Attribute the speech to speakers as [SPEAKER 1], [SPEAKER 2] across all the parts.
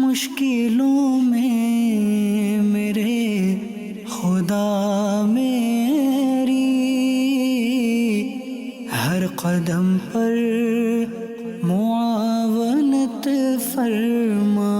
[SPEAKER 1] مشکلوں میں میرے خدا میری ہر قدم پر معاونت فرما۔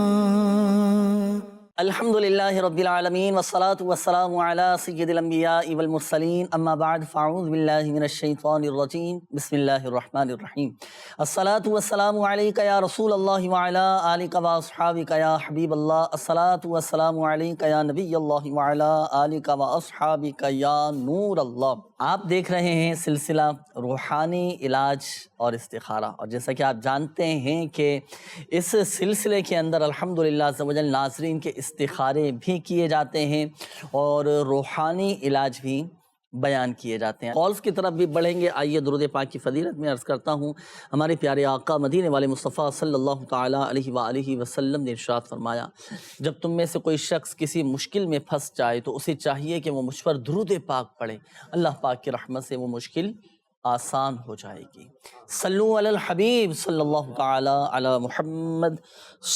[SPEAKER 2] الحمدللہ رب العالمین والصلاة والسلام علی سید الانبیاء والمرسلین، اما بعد فاعوذ باللہ من الشیطان الرجیم، بسم اللہ الرحمن الرحیم۔ الصلاة والسلام علیک یا رسول اللہ وعلی آلک واصحابک یا حبیب اللہ، الصلاة والسلام علیک یا نبی اللہ وعلی آلک واصحابک یا نور اللہ۔ آپ دیکھ رہے ہیں سلسلہ روحانی علاج اور استخارہ، اور جیسا کہ آپ جانتے ہیں کہ اس سلسلے کے اندر الحمدللہ عز و جل ناظرین کے استخارے بھی کیے جاتے ہیں اور روحانی علاج بھی بیان کیے جاتے ہیں۔ کالز کی طرف بھی بڑھیں گے، آئیے درود پاک کی فضیلت میں عرض کرتا ہوں۔ ہمارے پیارے آقا مدینے والے مصطفیٰ صلی اللہ تعالیٰ علیہ وآلہ وسلم نے ارشاد فرمایا، جب تم میں سے کوئی شخص کسی مشکل میں پھنس جائے تو اسے چاہیے کہ وہ مجھ پر درود پاک پڑھے، اللہ پاک کی رحمت سے وہ مشکل آسان ہو جائے گی۔ صلو علی الحبیب صلی اللہ تعالیٰ علی محمد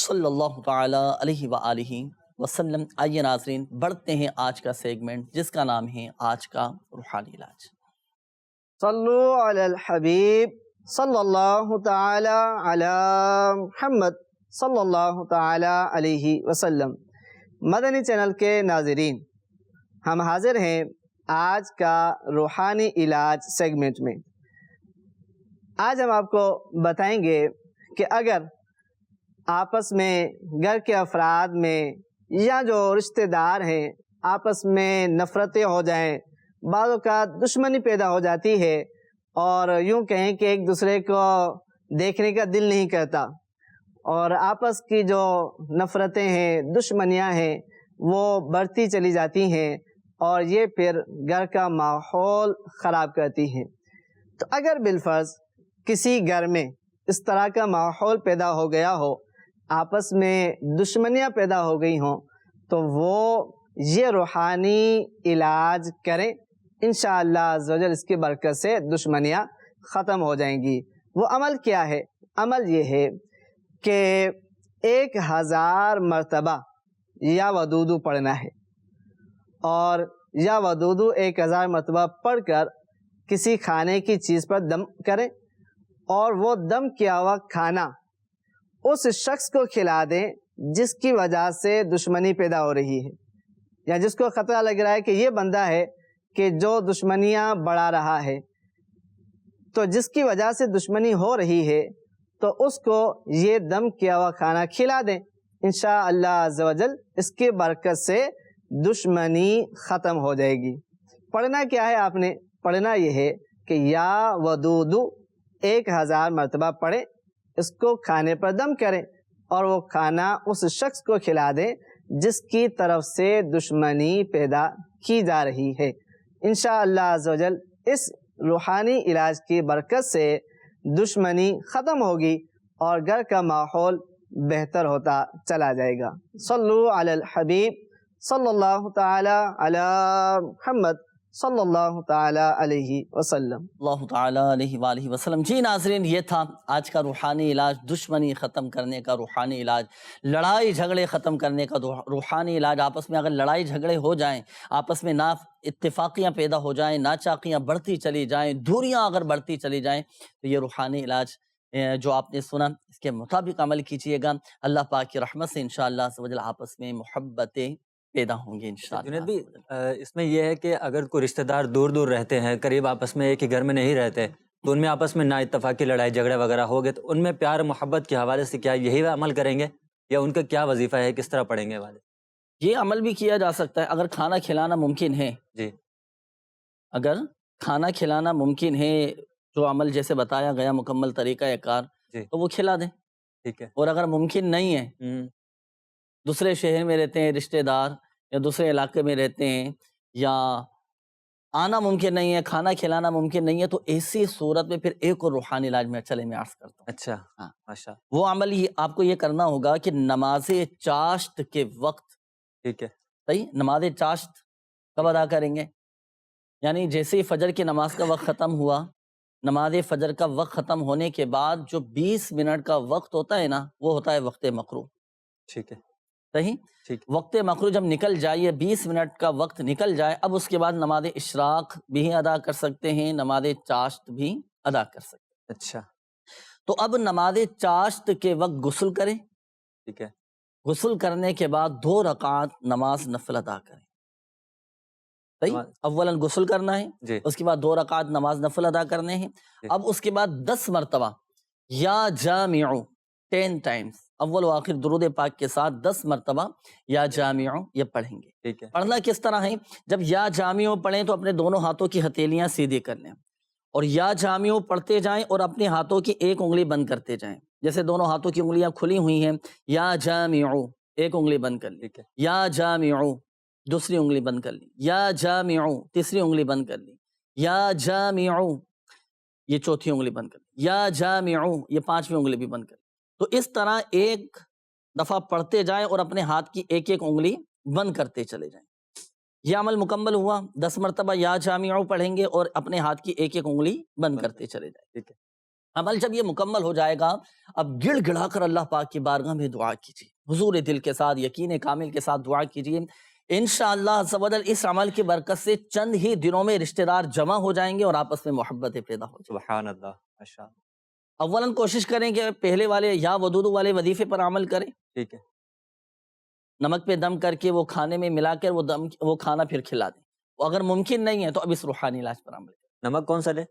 [SPEAKER 2] صلی اللہ تعالیٰ علیہ وآلہ وسلم۔ آئیے ناظرین بڑھتے ہیں آج کا سیگمنٹ، جس کا نام ہے آج کا روحانی علاج۔
[SPEAKER 3] صلو علی الحبیب صلی اللہ تعالی علی محمد صلی اللہ تعالی علیہ وسلم۔ مدنی چینل کے ناظرین، ہم حاضر ہیں آج کا روحانی علاج سیگمنٹ میں۔ آج ہم آپ کو بتائیں گے کہ اگر آپس میں گھر کے افراد میں یا جو رشتہ دار ہیں آپس میں نفرتیں ہو جائیں، بعض اوقات دشمنی پیدا ہو جاتی ہے، اور یوں کہیں کہ ایک دوسرے کو دیکھنے کا دل نہیں کرتا، اور آپس کی جو نفرتیں ہیں، دشمنیاں ہیں، وہ بڑھتی چلی جاتی ہیں، اور یہ پھر گھر کا ماحول خراب کرتی ہیں۔ تو اگر بالفرض کسی گھر میں اس طرح کا ماحول پیدا ہو گیا ہو، آپس میں دشمنیاں پیدا ہو گئی ہوں، تو وہ یہ روحانی علاج کریں، انشاءاللہ عز و جل اس کی برکت سے دشمنیاں ختم ہو جائیں گی۔ وہ عمل کیا ہے؟ عمل یہ ہے کہ 1000 مرتبہ یا ودودو پڑھنا ہے، اور یا ودودو 1000 مرتبہ پڑھ کر کسی کھانے کی چیز پر دم کریں، اور وہ دم کیا ہوا کھانا اس شخص کو کھلا دیں جس کی وجہ سے دشمنی پیدا ہو رہی ہے، یا جس کو خطرہ لگ رہا ہے کہ یہ بندہ ہے کہ جو دشمنیاں بڑھا رہا ہے، تو جس کی وجہ سے دشمنی ہو رہی ہے تو اس کو یہ دم کیا ہوا کھانا کھلا دیں، انشاءاللہ عز و جل اس کی برکت سے دشمنی ختم ہو جائے گی۔ پڑھنا کیا ہے؟ آپ نے پڑھنا یہ ہے کہ یا ودودو 1000 مرتبہ پڑھیں، اس کو کھانے پر دم کریں، اور وہ کھانا اس شخص کو کھلا دیں جس کی طرف سے دشمنی پیدا کی جا رہی ہے۔ انشاءاللہ عز و جل اس روحانی علاج کی برکت سے دشمنی ختم ہوگی اور گھر کا ماحول بہتر ہوتا چلا جائے گا۔ صلو علی الحبیب صلی اللہ تعالی علی محمد صلی اللہ تعالی علیہ وسلم۔
[SPEAKER 2] اللہ تعالیٰ علیہ وآلہ وسلم۔ جی ناظرین، یہ تھا آج کا روحانی علاج، دشمنی ختم کرنے کا روحانی علاج، لڑائی جھگڑے ختم کرنے کا روحانی علاج۔ آپس میں اگر لڑائی جھگڑے ہو جائیں، آپس میں نا اتفاقیاں پیدا ہو جائیں، ناچاقیاں بڑھتی چلی جائیں، دوریاں اگر بڑھتی چلی جائیں، تو یہ روحانی علاج جو آپ نے سنا اس کے مطابق عمل کیجیے گا، اللہ پاک کی رحمت سے انشاءاللہ عز و جل آپس میں محبتیں پیدا ہوں گے انشاءاللہ۔
[SPEAKER 4] جنید بھی اس میں یہ ہے کہ اگر کوئی رشتہ دار دور دور رہتے ہیں، قریب آپس میں ایک ہی گھر میں نہیں رہتے، تو ان میں آپس میں نا اتفاقی لڑائی جھگڑے وغیرہ ہو گئے، تو ان میں پیار محبت کے حوالے سے کیا یہی عمل کریں گے، یا ان کا کیا وظیفہ ہے، کس طرح پڑھیں گے والے؟
[SPEAKER 2] یہ عمل بھی کیا جا سکتا ہے اگر کھانا کھلانا ممکن ہے۔
[SPEAKER 4] جی،
[SPEAKER 2] اگر کھانا کھلانا ممکن ہے، جو عمل جیسے بتایا گیا مکمل طریقہ کار،
[SPEAKER 4] جی،
[SPEAKER 2] تو وہ کھلا دیں۔
[SPEAKER 4] ٹھیک ہے۔
[SPEAKER 2] اور اگر ممکن نہیں ہے، دوسرے شہر میں رہتے ہیں رشتہ دار، یا دوسرے علاقے میں رہتے ہیں، یا آنا ممکن نہیں ہے، کھانا کھلانا ممکن نہیں ہے، تو ایسی صورت میں پھر ایک اور روحانی علاج میں چلے میں عرض کرتا ہوں۔
[SPEAKER 4] اچھا،
[SPEAKER 2] ہاں،
[SPEAKER 4] ماشاء،
[SPEAKER 2] وہ عمل آپ کو یہ کرنا ہوگا کہ نماز چاشت کے وقت،
[SPEAKER 4] ٹھیک ہے،
[SPEAKER 2] صحیح، نماز چاشت کب ادا کریں گے؟ یعنی جیسے ہی فجر کی نماز کا وقت ختم ہوا، نماز فجر کا وقت ختم ہونے کے بعد جو 20 منٹ کا وقت ہوتا ہے نا، وہ ہوتا ہے وقت مکروہ۔
[SPEAKER 4] ٹھیک ہے
[SPEAKER 2] صحیح.
[SPEAKER 4] ٹھیک.
[SPEAKER 2] وقت مغرب جب نکل جائے، 20 منٹ کا وقت نکل جائے، اب اس کے بعد نماز اشراق بھی ادا کر سکتے ہیں، نماز چاشت بھی ادا کر سکتے ہیں.
[SPEAKER 4] اچھا
[SPEAKER 2] تو اب نماز چاشت کے وقت غسل کریں.
[SPEAKER 4] ٹھیک ہے.
[SPEAKER 2] غسل کرنے کے بعد 2 رکعات نماز نفل ادا کریں. صحیح. اولاً غسل کرنا ہے،
[SPEAKER 4] جی
[SPEAKER 2] اس کے بعد 2 رکعات نماز نفل ادا کرنے ہیں.
[SPEAKER 4] جی.
[SPEAKER 2] اب اس کے بعد 10 مرتبہ یا جامع 10 ٹائمز اول و آخر درود پاک کے ساتھ 10 مرتبہ یا جامع یہ پڑھیں گے.
[SPEAKER 4] ٹھیک ہے.
[SPEAKER 2] پڑھنا کس طرح ہے؟ جب یا جامع پڑھیں تو اپنے دونوں ہاتھوں کی ہتھیلیاں سیدھی کر لیں، اور یا جامع پڑھتے جائیں اور اپنے ہاتھوں کی ایک انگلی بند کرتے جائیں. جیسے دونوں ہاتھوں کی انگلیاں کھلی ہوئی ہیں، یا جامع ایک انگلی بند کر لی،
[SPEAKER 4] ٹھیک ہے.
[SPEAKER 2] یا جامع دوسری انگلی بند کر لی، یا جامع تیسری انگلی بند کر لی، یا جامع یہ چوتھی انگلی بند کر لی، یا جامع یہ 5ویں انگلی بھی بند کر لی. تو اس طرح ایک دفعہ پڑھتے جائیں اور اپنے ہاتھ کی ایک ایک انگلی بند کرتے چلے جائیں. یہ عمل مکمل ہوا. 10 مرتبہ یا جامع پڑھیں گے اور اپنے ہاتھ کی ایک ایک انگلی بند کرتے چلے جائیں.
[SPEAKER 4] ٹھیک ہے.
[SPEAKER 2] عمل جب یہ مکمل ہو جائے گا، اب گڑ گڑا کر اللہ پاک کی بارگاہ میں دعا کیجیے، حضور دل کے ساتھ، یقین کامل کے ساتھ دعا کیجیے. انشاءاللہ عز و جل اس عمل کی برکت سے چند ہی دنوں میں رشتہ دار جمع ہو جائیں گے اور آپس میں محبتیں پیدا ہو جائیں.
[SPEAKER 4] سبحان اللہ. ماشاء اللہ.
[SPEAKER 2] اولاً کوشش کریں کہ پہلے والے یا ودود والے وظیفے پر عمل کریں.
[SPEAKER 4] ٹھیک ہے.
[SPEAKER 2] نمک پہ دم کر کے وہ کھانے میں ملا کر وہ کھانا پھر کھلا دیں. اگر ممکن نہیں ہے تو اب اس روحانی علاج پر عمل کریں.
[SPEAKER 4] نمک کون سا لے؟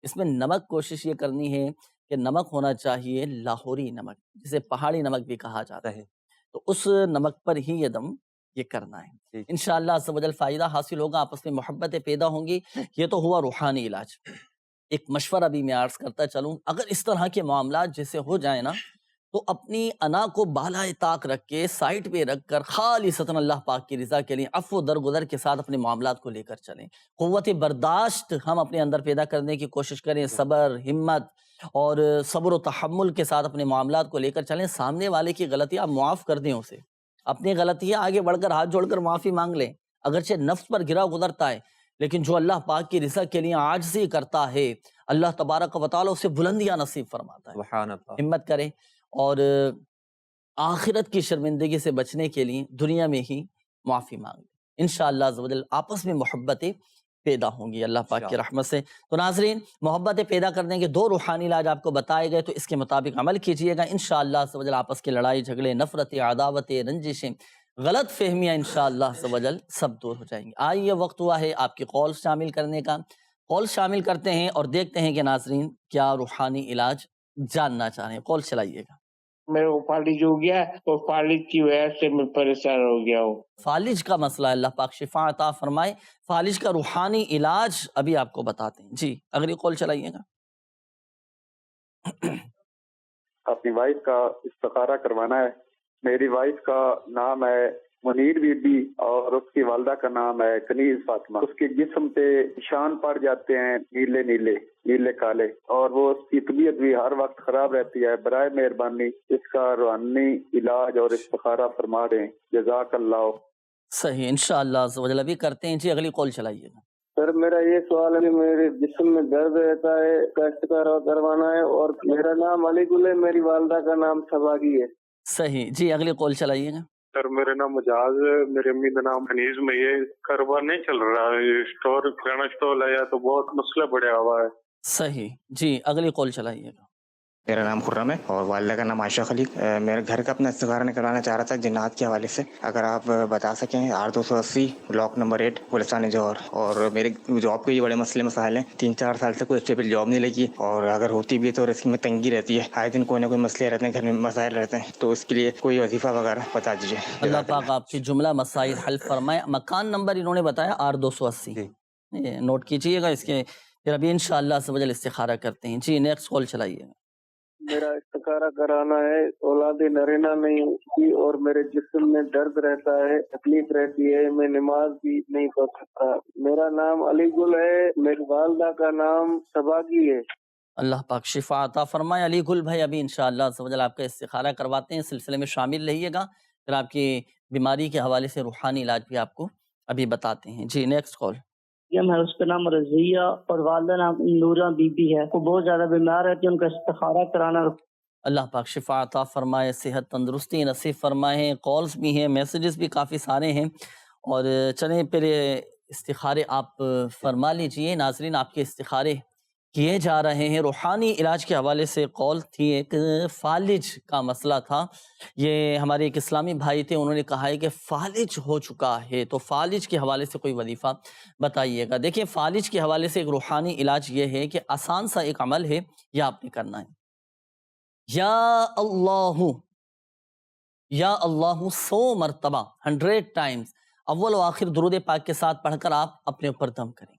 [SPEAKER 2] اس میں نمک کوشش یہ کرنی ہے کہ نمک ہونا چاہیے لاہوری نمک، جسے پہاڑی نمک بھی کہا جاتا ہے. تو اس نمک پر ہی یہ دم یہ کرنا ہے. انشاءاللہ عز و جل فائدہ حاصل ہوگا، آپس میں محبتیں پیدا ہوں گی. یہ تو ہوا روحانی علاج. ایک مشورہ بھی میں عرض کرتا چلوں، اگر اس طرح کے معاملات جیسے ہو جائیں نا، تو اپنی انا کو بالائے طاق رکھ کے سائٹ پہ رکھ کر خالصتاً اللہ پاک کی رضا کے لیے عفو درگزر کے ساتھ اپنے معاملات کو لے کر چلیں. قوت برداشت ہم اپنے اندر پیدا کرنے کی کوشش کریں، صبر، ہمت اور صبر و تحمل کے ساتھ اپنے معاملات کو لے کر چلیں. سامنے والے کی غلطیاں آپ معاف کر دیں، اسے اپنی غلطیاں آگے بڑھ کر ہاتھ جوڑ کر معافی مانگ لیں. اگرچہ نفس پر گرا گزرتا ہے، لیکن جو اللہ پاک کی رضا کے لیے عاجزی کرتا ہے، اللہ تبارک و تعالی اسے بلندیاں نصیب فرماتا ہے.
[SPEAKER 4] سبحان اللہ.
[SPEAKER 2] ہمت کریں اور آخرت کی شرمندگی سے بچنے کے لیے دنیا میں ہی معافی مانگ لیں. انشاءاللہ عز و جل آپس میں محبتیں پیدا ہوں گی اللہ پاک کی رحمت سے. تو ناظرین، محبتیں پیدا کرنے کے 2 روحانی علاج آپ کو بتائے گئے، تو اس کے مطابق عمل کیجئے گا. انشاءاللہ عز و جل آپس کی لڑائی جھگڑے، نفرتیں، عداوتیں، رنجشیں، غلط فہمیاں انشاءاللہ عز و جل سب دور ہو جائیں گی. آئیے وقت ہوا ہے آپ کی قول شامل کرنے کا. قول شامل کرتے ہیں اور دیکھتے ہیں کہ ناظرین کیا روحانی علاج جاننا چاہ رہے ہیں. قول چلائیے گا.
[SPEAKER 5] میرے کو فالج ہو گیا اور فالج کی وجہ سے میں پریشان ہو گیا ہوں.
[SPEAKER 2] فالج کا مسئلہ ہے، اللہ پاک شفا عطا فرمائے. فالج کا روحانی علاج ابھی آپ کو بتاتے ہیں. جی اگلی قول چلائیے گا.
[SPEAKER 6] اپنی وائف کا استخارہ کروانا ہے. میری وائف کا نام ہے منیر بی بی اور اس کی والدہ کا نام ہے کنیز فاطمہ. اس کے جسم پہ نشان پڑ جاتے ہیں نیلے نیلے نیلے کالے، اور وہ اس کی طبیعت بھی ہر وقت خراب رہتی ہے. برائے مہربانی اس کا روحانی علاج اور استخارہ فرما دیں. جزاک اللہ.
[SPEAKER 2] صحیح، انشاءاللہ عز و جل ابھی کرتے ہیں. جی اگلی قول چلائیے گا.
[SPEAKER 7] سر میرا یہ سوال ہے کہ میرے جسم میں درد رہتا ہے، کا استخارہ کروانا ہے، اور میرا نام علی گل ہے، میری والدہ کا نام سباگی ہے.
[SPEAKER 2] صحیح. جی اگلی قول چلائیے گا.
[SPEAKER 8] سر میرا نام مجاز ہے، میری امی کا نام حنیز میں. یہ کاروبار نہیں چل رہا ہے، اسٹور کرانا اسٹور ہے تو بہت مسئلہ بڑھا ہوا ہے.
[SPEAKER 2] صحیح. جی اگلی قول چلائیے گا.
[SPEAKER 9] میرا نام خرم ہے اور والدہ کا نام عائشہ خلیق. میرے گھر کا اپنا استخارہ نہیں کروانا چاہ رہا تھا جنات کے حوالے سے. اگر آپ بتا سکیں. R280 بلاک نمبر 8 گلستان جوہر. اور میرے جاب کے یہ بڑے مسئلے مسائل ہیں. 3-4 سال سے کوئی اسٹیبل جاب نہیں لگی، اور اگر ہوتی بھی ہے تو رزق میں تنگی رہتی ہے. آئے دن کوئی نہ کوئی مسئلے رہتے ہیں، گھر میں مسائل رہتے ہیں. تو اس کے لیے کوئی وظیفہ وغیرہ بتا دیجیے.
[SPEAKER 2] اللہ پاک آپ کی جملہ مسائل حل فرمائے. مکان نمبر انہوں نے بتایا R280. نوٹ کیجئے گا. اس کے پھر ابھی انشاءاللہ عز و جل استخارہ کرتے ہیں. جی نیکسٹ کال چلائیے گا.
[SPEAKER 7] میرا استخارہ کرانا ہے. اولاد نرینہ نہیں ہوتی اور میرے جسم میں درد رہتا ہے، تکلیف رہتی ہے، میں نماز بھی نہیں پڑھ سکتا. میرا نام علی گل ہے، میری والدہ کا نام سباگی ہے.
[SPEAKER 2] اللہ پاک شفا عطا فرمائے. علی گل بھائی ابھی انشاءاللہ عز و جل آپ کا استخارہ کرواتے ہیں. سلسلے میں شامل رہیے گا. پھر آپ کی بیماری کے حوالے سے روحانی علاج بھی آپ کو ابھی بتاتے ہیں. جی نیکسٹ کال.
[SPEAKER 10] ہے اس کا نام رضیہ اور والدہ نام نورہ بی بی ہے. وہ بہت زیادہ بیمار رہتی ہے، ان کا استخارہ کرانا.
[SPEAKER 2] اللہ پاک شفا عطا فرمائے، صحت تندرستی نصیب فرمائے۔ کالز بھی ہیں، میسیجز بھی کافی سارے ہیں، اور چلیں پھر استخارے آپ فرما لیجئے۔ ناظرین، آپ کے استخارے کیے جا رہے ہیں۔ روحانی علاج کے حوالے سے کال تھی، ایک فالج کا مسئلہ تھا۔ یہ ہمارے ایک اسلامی بھائی تھے، انہوں نے کہا ہے کہ فالج ہو چکا ہے، تو فالج کے حوالے سے کوئی وظیفہ بتائیے گا۔ دیکھیں، فالج کے حوالے سے ایک روحانی علاج یہ ہے کہ آسان سا ایک عمل ہے، یہ آپ نے کرنا ہے۔ یا اللہ 100 مرتبہ 100 ٹائمز اول و آخر درود پاک کے ساتھ پڑھ کر آپ اپنے اوپر دم کریں،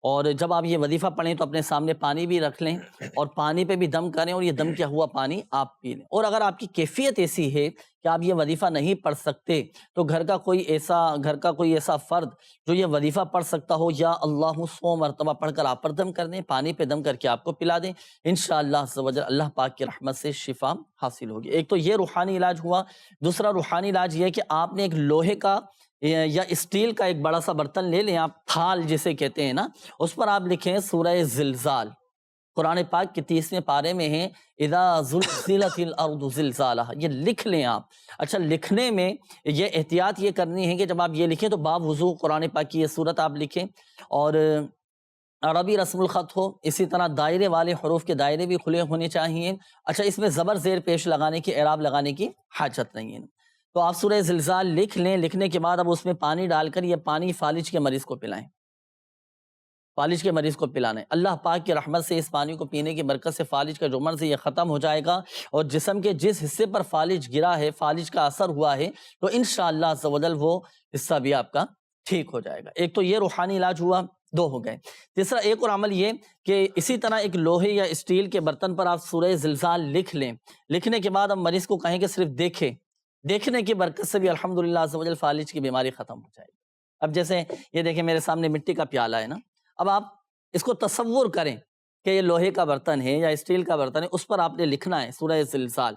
[SPEAKER 2] اور جب آپ یہ وظیفہ پڑھیں تو اپنے سامنے پانی بھی رکھ لیں اور پانی پہ بھی دم کریں، اور یہ دم کیا ہوا پانی آپ پی لیں۔ اور اگر آپ کی کیفیت ایسی ہے کہ آپ یہ وظیفہ نہیں پڑھ سکتے تو گھر کا کوئی ایسا فرد جو یہ وظیفہ پڑھ سکتا ہو، یا اللہ 100 مرتبہ پڑھ کر آپ پر دم کر دیں، پانی پہ دم کر کے آپ کو پلا دیں، انشاءاللہ عز و جل اللہ پاک کی رحمت سے شفا حاصل ہوگی۔ ایک تو یہ روحانی علاج ہوا۔ دوسرا روحانی علاج یہ ہے کہ آپ نے ایک لوہے کا یا اسٹیل کا ایک بڑا سا برتن لے لیں، آپ تھال جسے کہتے ہیں نا، اس پر آپ لکھیں سورہ زلزال۔ قرآن پاک کے 30ویں پارے میں ہے اذا زلزلت الارض زلزالها، یہ لکھ لیں آپ۔ اچھا، لکھنے میں یہ احتیاط یہ کرنی ہے کہ جب آپ یہ لکھیں تو باب وضو قرآن پاک کی یہ صورت آپ لکھیں، اور عربی رسم الخط ہو، اسی طرح دائرے والے حروف کے دائرے بھی کھلے ہونے چاہیے۔ اچھا، اس میں زبر زیر پیش لگانے کی، اعراب لگانے کی حاجت نہیں ہے۔ تو آپ سورہ زلزال لکھ لیں، لکھنے کے بعد اب اس میں پانی ڈال کر یہ پانی فالج کے مریض کو پلائیں، فالج کے مریض کو پلانا ہے۔ اللہ پاک کی رحمت سے اس پانی کو پینے کی برکت سے فالج کا جو مرض ہے یہ ختم ہو جائے گا، اور جسم کے جس حصے پر فالج گرا ہے، فالج کا اثر ہوا ہے، تو انشاءاللہ عز و جل وہ حصہ بھی آپ کا ٹھیک ہو جائے گا۔ ایک تو یہ روحانی علاج ہوا، 2 ہو گئے۔ تیسرا ایک اور عمل یہ کہ اسی طرح ایک لوہے یا اسٹیل کے برتن پر آپ سورہ زلزال لکھ لیں، لکھنے کے بعد اب مریض کو کہیں کہ صرف دیکھنے کی برکت سے بھی الحمدللہ عز و جل فالج کی بیماری ختم ہو جائے گی۔ اب جیسے یہ دیکھیں میرے سامنے مٹی کا پیالہ ہے نا، اب آپ اس کو تصور کریں کہ یہ لوہے کا برتن ہے یا اسٹیل کا برتن ہے، اس پر آپ نے لکھنا ہے سورہ زلزال۔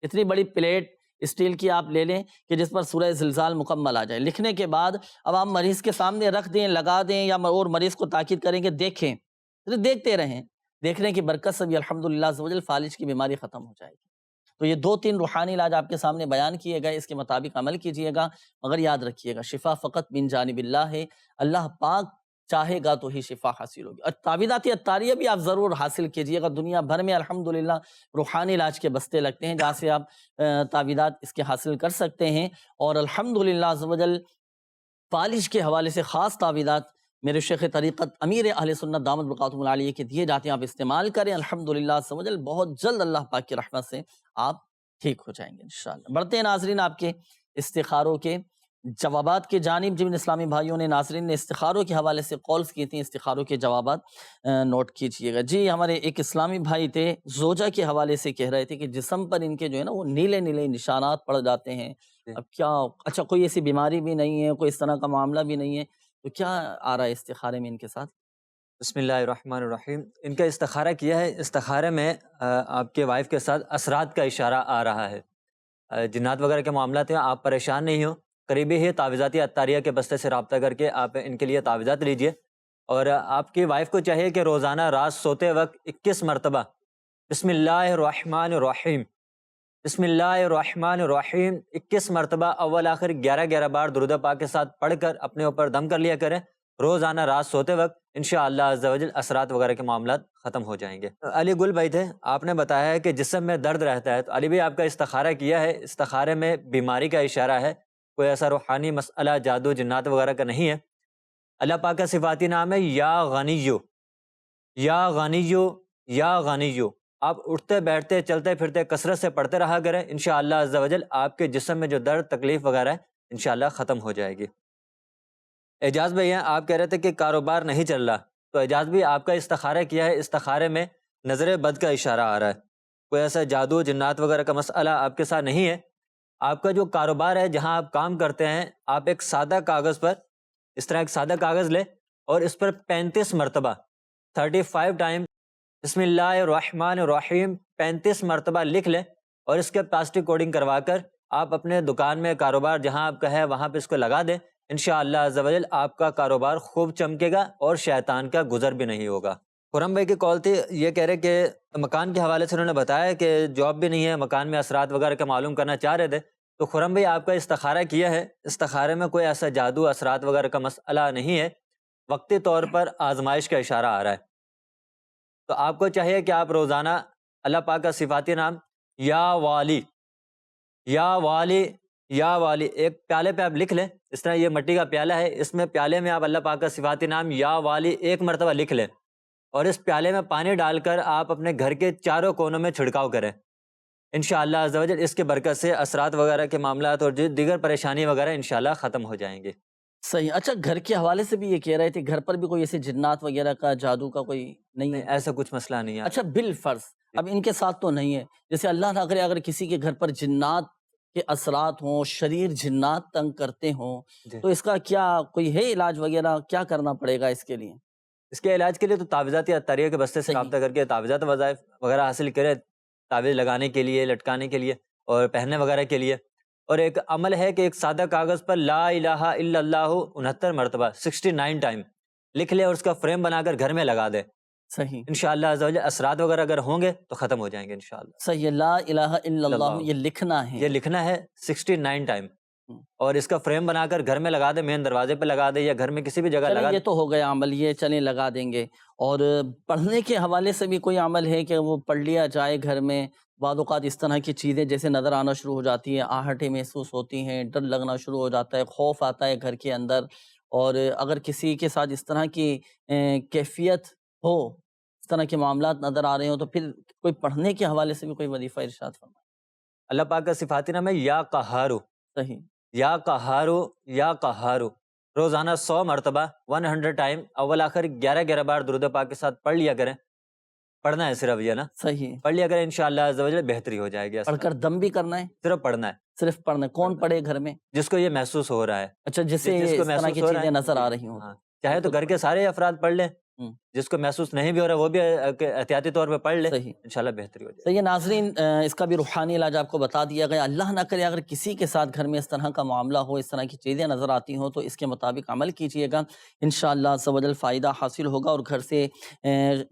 [SPEAKER 2] اتنی بڑی پلیٹ اسٹیل کی آپ لے لیں کہ جس پر سورہ زلزال مکمل آ جائے۔ لکھنے کے بعد اب آپ مریض کے سامنے رکھ دیں، لگا دیں، یا اور مریض کو تاکید کریں کہ دیکھیں، دیکھتے رہیں، دیکھنے کی برکت سے بھی الحمدللہ عز و جل فالج کی بیماری ختم ہو جائے گی۔ تو یہ 2-3 روحانی علاج آپ کے سامنے بیان کیے گئے، اس کے مطابق عمل کیجئے گا، مگر یاد رکھیے گا شفا فقط من جانب اللہ ہے، اللہ پاک چاہے گا تو ہی شفا حاصل ہوگی۔ اور تعویذات عطاریہ بھی آپ ضرور حاصل کیجئے گا، دنیا بھر میں الحمدللہ روحانی علاج کے بستے لگتے ہیں جہاں سے آپ تعویذات اس کے حاصل کر سکتے ہیں، اور الحمدللہ عز و جل فالج کے حوالے سے خاص تعویذات میرے شیخ طریقت امیر اہل سنت دامت بقاتہم العالیہ کے دیے جاتے ہیں، آپ استعمال کریں، الحمدللہ عز و جل بہت جلد اللہ پاک کی رحمت سے آپ ٹھیک ہو جائیں گے انشاءاللہ۔ بڑھتے ہیں ناظرین آپ کے استخاروں کے جوابات کے جانب۔ جن اسلامی بھائیوں نے ناظرین نے استخاروں کے حوالے سے کالز کی تھیں، استخاروں کے جوابات نوٹ کیجئے گا۔ جی، ہمارے ایک اسلامی بھائی تھے، زوجہ کے حوالے سے کہہ رہے تھے کہ جسم پر ان کے جو ہے نا وہ نیلے نیلے نشانات پڑ جاتے ہیں۔ اب کیا، اچھا کوئی ایسی بیماری بھی نہیں ہے، کوئی اس طرح کا معاملہ بھی نہیں ہے، تو کیا آ رہا ہے استخارے میں ان کے ساتھ؟
[SPEAKER 4] بسم اللہ الرحمن الرحیم۔ ان کا استخارہ کیا ہے، استخارے میں آپ کے وائف کے ساتھ اثرات کا اشارہ آ رہا ہے، جنات وغیرہ کے معاملات ہیں، آپ پریشان نہیں ہو، قریبی ہی تعویذاتی عطاریہ کے بستے سے رابطہ کر کے آپ ان کے لیے تعویذات لیجئے، اور آپ کی وائف کو چاہیے کہ روزانہ رات سوتے وقت 21 مرتبہ بسم اللہ الرحمن الرحیم، بسم اللہ الرحمن الرحیم 21 مرتبہ اول آخر 11 بار درود پاک کے ساتھ پڑھ کر اپنے اوپر دم کر لیا کریں روزانہ رات سوتے وقت، انشاءاللہ عز و جل اثرات وغیرہ کے معاملات ختم ہو جائیں گے۔ علی گل بھائی تھے، آپ نے بتایا ہے کہ جسم میں درد رہتا ہے، تو علی بھائی آپ کا استخارہ کیا ہے، استخارے میں بیماری کا اشارہ ہے، کوئی ایسا روحانی مسئلہ جادو جنات وغیرہ کا نہیں ہے۔ اللہ پاک کا صفاتی نام ہے یا غنیو، یا غنیو، یا غنیو۔ آپ اٹھتے بیٹھتے چلتے پھرتے کثرت سے پڑھتے رہا کریں، انشاءاللہ عز و جل آپ کے جسم میں جو درد تکلیف وغیرہ ہے انشاءاللہ ختم ہو جائے گی۔ اعجاز بھائی ہیں، آپ کہہ رہے تھے کہ کاروبار نہیں چل رہا، تو اعجاز بھی آپ کا استخارہ کیا ہے، استخارے میں نظر بد کا اشارہ آ رہا ہے، کوئی ایسا جادو جنات وغیرہ کا مسئلہ آپ کے ساتھ نہیں ہے۔ آپ کا جو کاروبار ہے، جہاں آپ کام کرتے ہیں، آپ ایک سادہ کاغذ پر اس طرح ایک سادہ کاغذ لیں اور اس پر 35 مرتبہ 35 ٹائم بسم اللہ الرحمن الرحیم 35 مرتبہ لکھ لیں، اور اس کے پلاسٹک کوڈنگ کروا کر آپ اپنے دکان میں کاروبار جہاں آپ کا ہے وہاں پہ اس کو لگا دیں، انشاءاللہ عز و جل آپ کا کاروبار خوب چمکے گا اور شیطان کا گزر بھی نہیں ہوگا۔ خرم بھائی کی کال تھی، یہ کہہ رہے کہ مکان کے حوالے سے انہوں نے بتایا کہ جاب بھی نہیں ہے، مکان میں اثرات وغیرہ کا معلوم کرنا چاہ رہے تھے. تو خرم بھائی آپ کا استخارہ کیا ہے، استخارے میں کوئی ایسا جادو اثرات وغیرہ کا مسئلہ نہیں ہے، وقتی طور پر آزمائش کا اشارہ آ رہا ہے. تو آپ کو چاہیے کہ آپ روزانہ اللہ پاک کا صفاتی نام یا والی یا والی یا والی ایک پیالے پہ آپ لکھ لیں. اس طرح یہ مٹی کا پیالہ ہے، اس میں پیالے میں آپ اللہ پاک کا صفاتی نام یا والی ایک مرتبہ لکھ لیں اور اس پیالے میں پانی ڈال کر آپ اپنے گھر کے چاروں کونوں میں چھڑکاؤ کریں. انشاءاللہ عز و جل اس کے برکت سے اثرات وغیرہ کے معاملات اور دیگر پریشانی وغیرہ انشاءاللہ ختم ہو جائیں گے.
[SPEAKER 2] صحیح. اچھا گھر کے حوالے سے بھی یہ کہہ رہے تھے گھر پر بھی کوئی ایسے جنات وغیرہ کا جادو کا کوئی نہیں ہے؟
[SPEAKER 4] ایسا کچھ مسئلہ نہیں ہے.
[SPEAKER 2] اچھا بالفرض اب ان کے ساتھ تو نہیں ہے، جیسے اللہ نہ کرے اگر کسی کے گھر پر جنات کے اثرات ہوں، شریر جنات تنگ کرتے ہوں، تو اس کا کیا کوئی ہے علاج وغیرہ، کیا کرنا پڑے گا اس کے لیے؟
[SPEAKER 4] اس کے علاج کے لیے تو تعویذات اطاریہ کے بستے سے رابطہ کر کے تعویذات وظائف وغیرہ حاصل کرے، تعویذ لگانے کے لیے، لٹکانے کے لیے اور پہننے وغیرہ کے لیے. اور ایک عمل ہے کہ ایک سادہ کاغذ پر لا الہ الا اللہ 69 مرتبہ 69 ٹائم لکھ لے اور اس کا فریم بنا کر گھر میں لگا دے.
[SPEAKER 2] صحیح.
[SPEAKER 4] انشاءاللہ عز و جل اثرات وغیرہ اگر ہوں گے تو ختم ہو جائیں گے انشاءاللہ.
[SPEAKER 2] صحیح. لا الہ الا اللہ یہ لکھنا ہے،
[SPEAKER 4] یہ لکھنا ہے 69 ٹائم اور اس کا فریم بنا کر گھر میں لگا دے، مین دروازے پہ لگا دے یا گھر میں کسی بھی جگہ لگا دے.
[SPEAKER 2] یہ تو ہو گیا عمل، یہ چلیں لگا دیں گے. اور پڑھنے کے حوالے سے بھی کوئی عمل ہے کہ وہ پڑھ لیا جائے گھر میں؟ بعض اوقات اس طرح کی چیزیں جیسے نظر آنا شروع ہو جاتی ہیں، آہٹیں محسوس ہوتی ہیں، ڈر لگنا شروع ہو جاتا ہے، خوف آتا ہے گھر کے اندر. اور اگر کسی کے ساتھ اس طرح کی کیفیت ہو، اس طرح کے معاملات نظر آ رہے ہوں، تو پھر کوئی پڑھنے کے حوالے سے بھی کوئی وظیفہ ارشاد فرمائے.
[SPEAKER 4] اللہ پاک کا صفاتی نام ہے یا قہارو.
[SPEAKER 2] صحیح.
[SPEAKER 4] یا قہارو یا قہارو روزانہ 100 مرتبہ 100 ٹائم اول آخر 11 بار درود پاک کے ساتھ پڑھ لیا کریں. پڑھنا ہے صرف یہ نا،
[SPEAKER 2] صحیح.
[SPEAKER 4] پڑھ لیا کریں انشاءاللہ عز و جل بہتری ہو جائے گی.
[SPEAKER 2] پڑھ کر دم بھی کرنا ہے؟
[SPEAKER 4] صرف پڑھنا ہے.
[SPEAKER 2] صرف پڑھنا ہے. کون پڑھے گھر میں؟
[SPEAKER 4] جس کو یہ محسوس ہو رہا ہے.
[SPEAKER 2] اچھا جسے اس طرح کی چیزیں نظر آ رہی ہوں.
[SPEAKER 4] چاہے تو گھر کے سارے افراد پڑھ لیں، جس کو محسوس نہیں بھی ہو رہا وہ بھی احتیاطی طور پہ پڑھ لے، انشاءاللہ بہتری ہو جائے.
[SPEAKER 2] صحیح. ناظرین اس کا بھی روحانی علاج آپ کو بتا دیا گیا. اللہ نہ کرے اگر کسی کے ساتھ گھر میں اس طرح کا معاملہ ہو، اس طرح کی چیزیں نظر آتی ہوں، تو اس کے مطابق عمل کیجئے گا، انشاءاللہ عز و جل فائدہ حاصل ہوگا اور گھر سے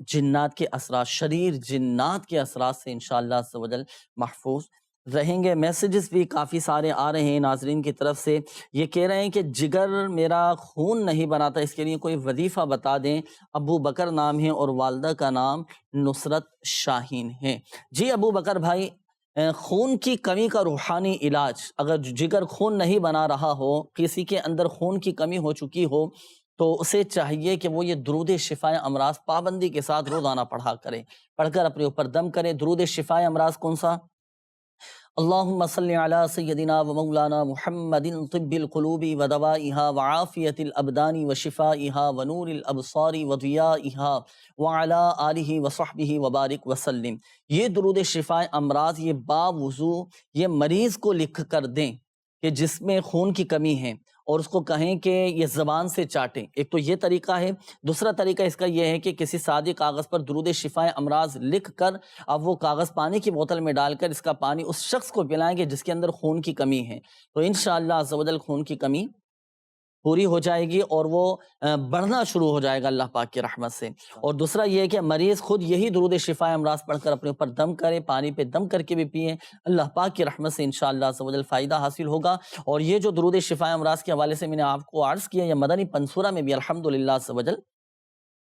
[SPEAKER 2] جنات کے اثرات، شریر جنات کے اثرات سے انشاءاللہ عز و جل محفوظ رہیں گے. میسیجز بھی کافی سارے آ رہے ہیں ناظرین کی طرف سے. یہ کہہ رہے ہیں کہ جگر میرا خون نہیں بناتا، اس کے لیے کوئی وظیفہ بتا دیں. ابو بکر نام ہے اور والدہ کا نام نصرت شاہین ہے. جی ابو بکر بھائی، خون کی کمی کا روحانی علاج، اگر جگر خون نہیں بنا رہا ہو، کسی کے اندر خون کی کمی ہو چکی ہو، تو اسے چاہیے کہ وہ یہ درود شفائے امراض پابندی کے ساتھ روزانہ پڑھا کرے، پڑھ کر اپنے اوپر دم کرے. درود شفائے امراض کون سا؟ اللہم صلی علی سیدنا و مولانا محمد طب القلوب و دوائها وعافیت الابدان و شفائها و نور الابصار و ضیائها وعلی آلہ و صحبہ وبارک وسلم. یہ درود شفائے امراض یہ باوضو یہ مریض کو لکھ کر دیں کہ جس میں خون کی کمی ہے، اور اس کو کہیں کہ یہ زبان سے چاٹیں. ایک تو یہ طریقہ ہے. دوسرا طریقہ اس کا یہ ہے کہ کسی سادے کاغذ پر درود شفائے امراض لکھ کر اب وہ کاغذ پانی کی بوتل میں ڈال کر اس کا پانی اس شخص کو پلائیں گے جس کے اندر خون کی کمی ہے، تو انشاءاللہ عز و جل خون کی کمی پوری ہو جائے گی اور وہ بڑھنا شروع ہو جائے گا اللہ پاک کی رحمت سے. اور دوسرا یہ ہے کہ مریض خود یہی درود شفائے امراض پڑھ کر اپنے اوپر دم کرے، پانی پہ دم کر کے بھی پیئے، اللہ پاک کی رحمت سے انشاءاللہ عز و جل فائدہ حاصل ہوگا. اور یہ جو درود شفائے امراض کے حوالے سے میں نے آپ کو عرض کیا، یہ مدنی پنصورہ میں بھی الحمدللہ عز و جل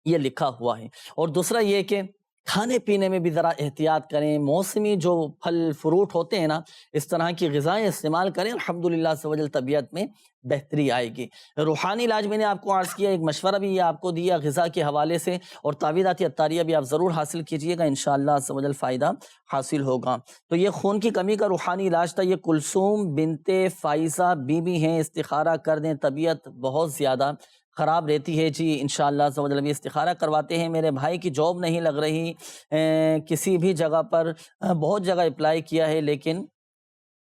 [SPEAKER 2] یہ لکھا ہوا ہے. اور دوسرا یہ کہ کھانے پینے میں بھی ذرا احتیاط کریں. موسمی جو پھل فروٹ ہوتے ہیں نا، اس طرح کی غذائیں استعمال کریں، الحمدللہ عز و جل طبیعت میں بہتری آئے گی. روحانی علاج میں نے آپ کو عرض کیا، ایک مشورہ بھی یہ آپ کو دیا غذا کے حوالے سے، اور تعویذات اطاریہ بھی آپ ضرور حاصل کیجئے گا، انشاءاللہ عز و جل فائدہ حاصل ہوگا. تو یہ خون کی کمی کا روحانی علاج تھا. یہ کلثوم بنت فائزہ بی بی ہیں، استخارہ کر دیں، طبیعت بہت زیادہ خراب رہتی ہے. جی انشاءاللہ عز و جل بھی استخارہ کرواتے ہیں. میرے بھائی کی جاب نہیں لگ رہی، کسی بھی جگہ پر بہت جگہ اپلائی کیا ہے لیکن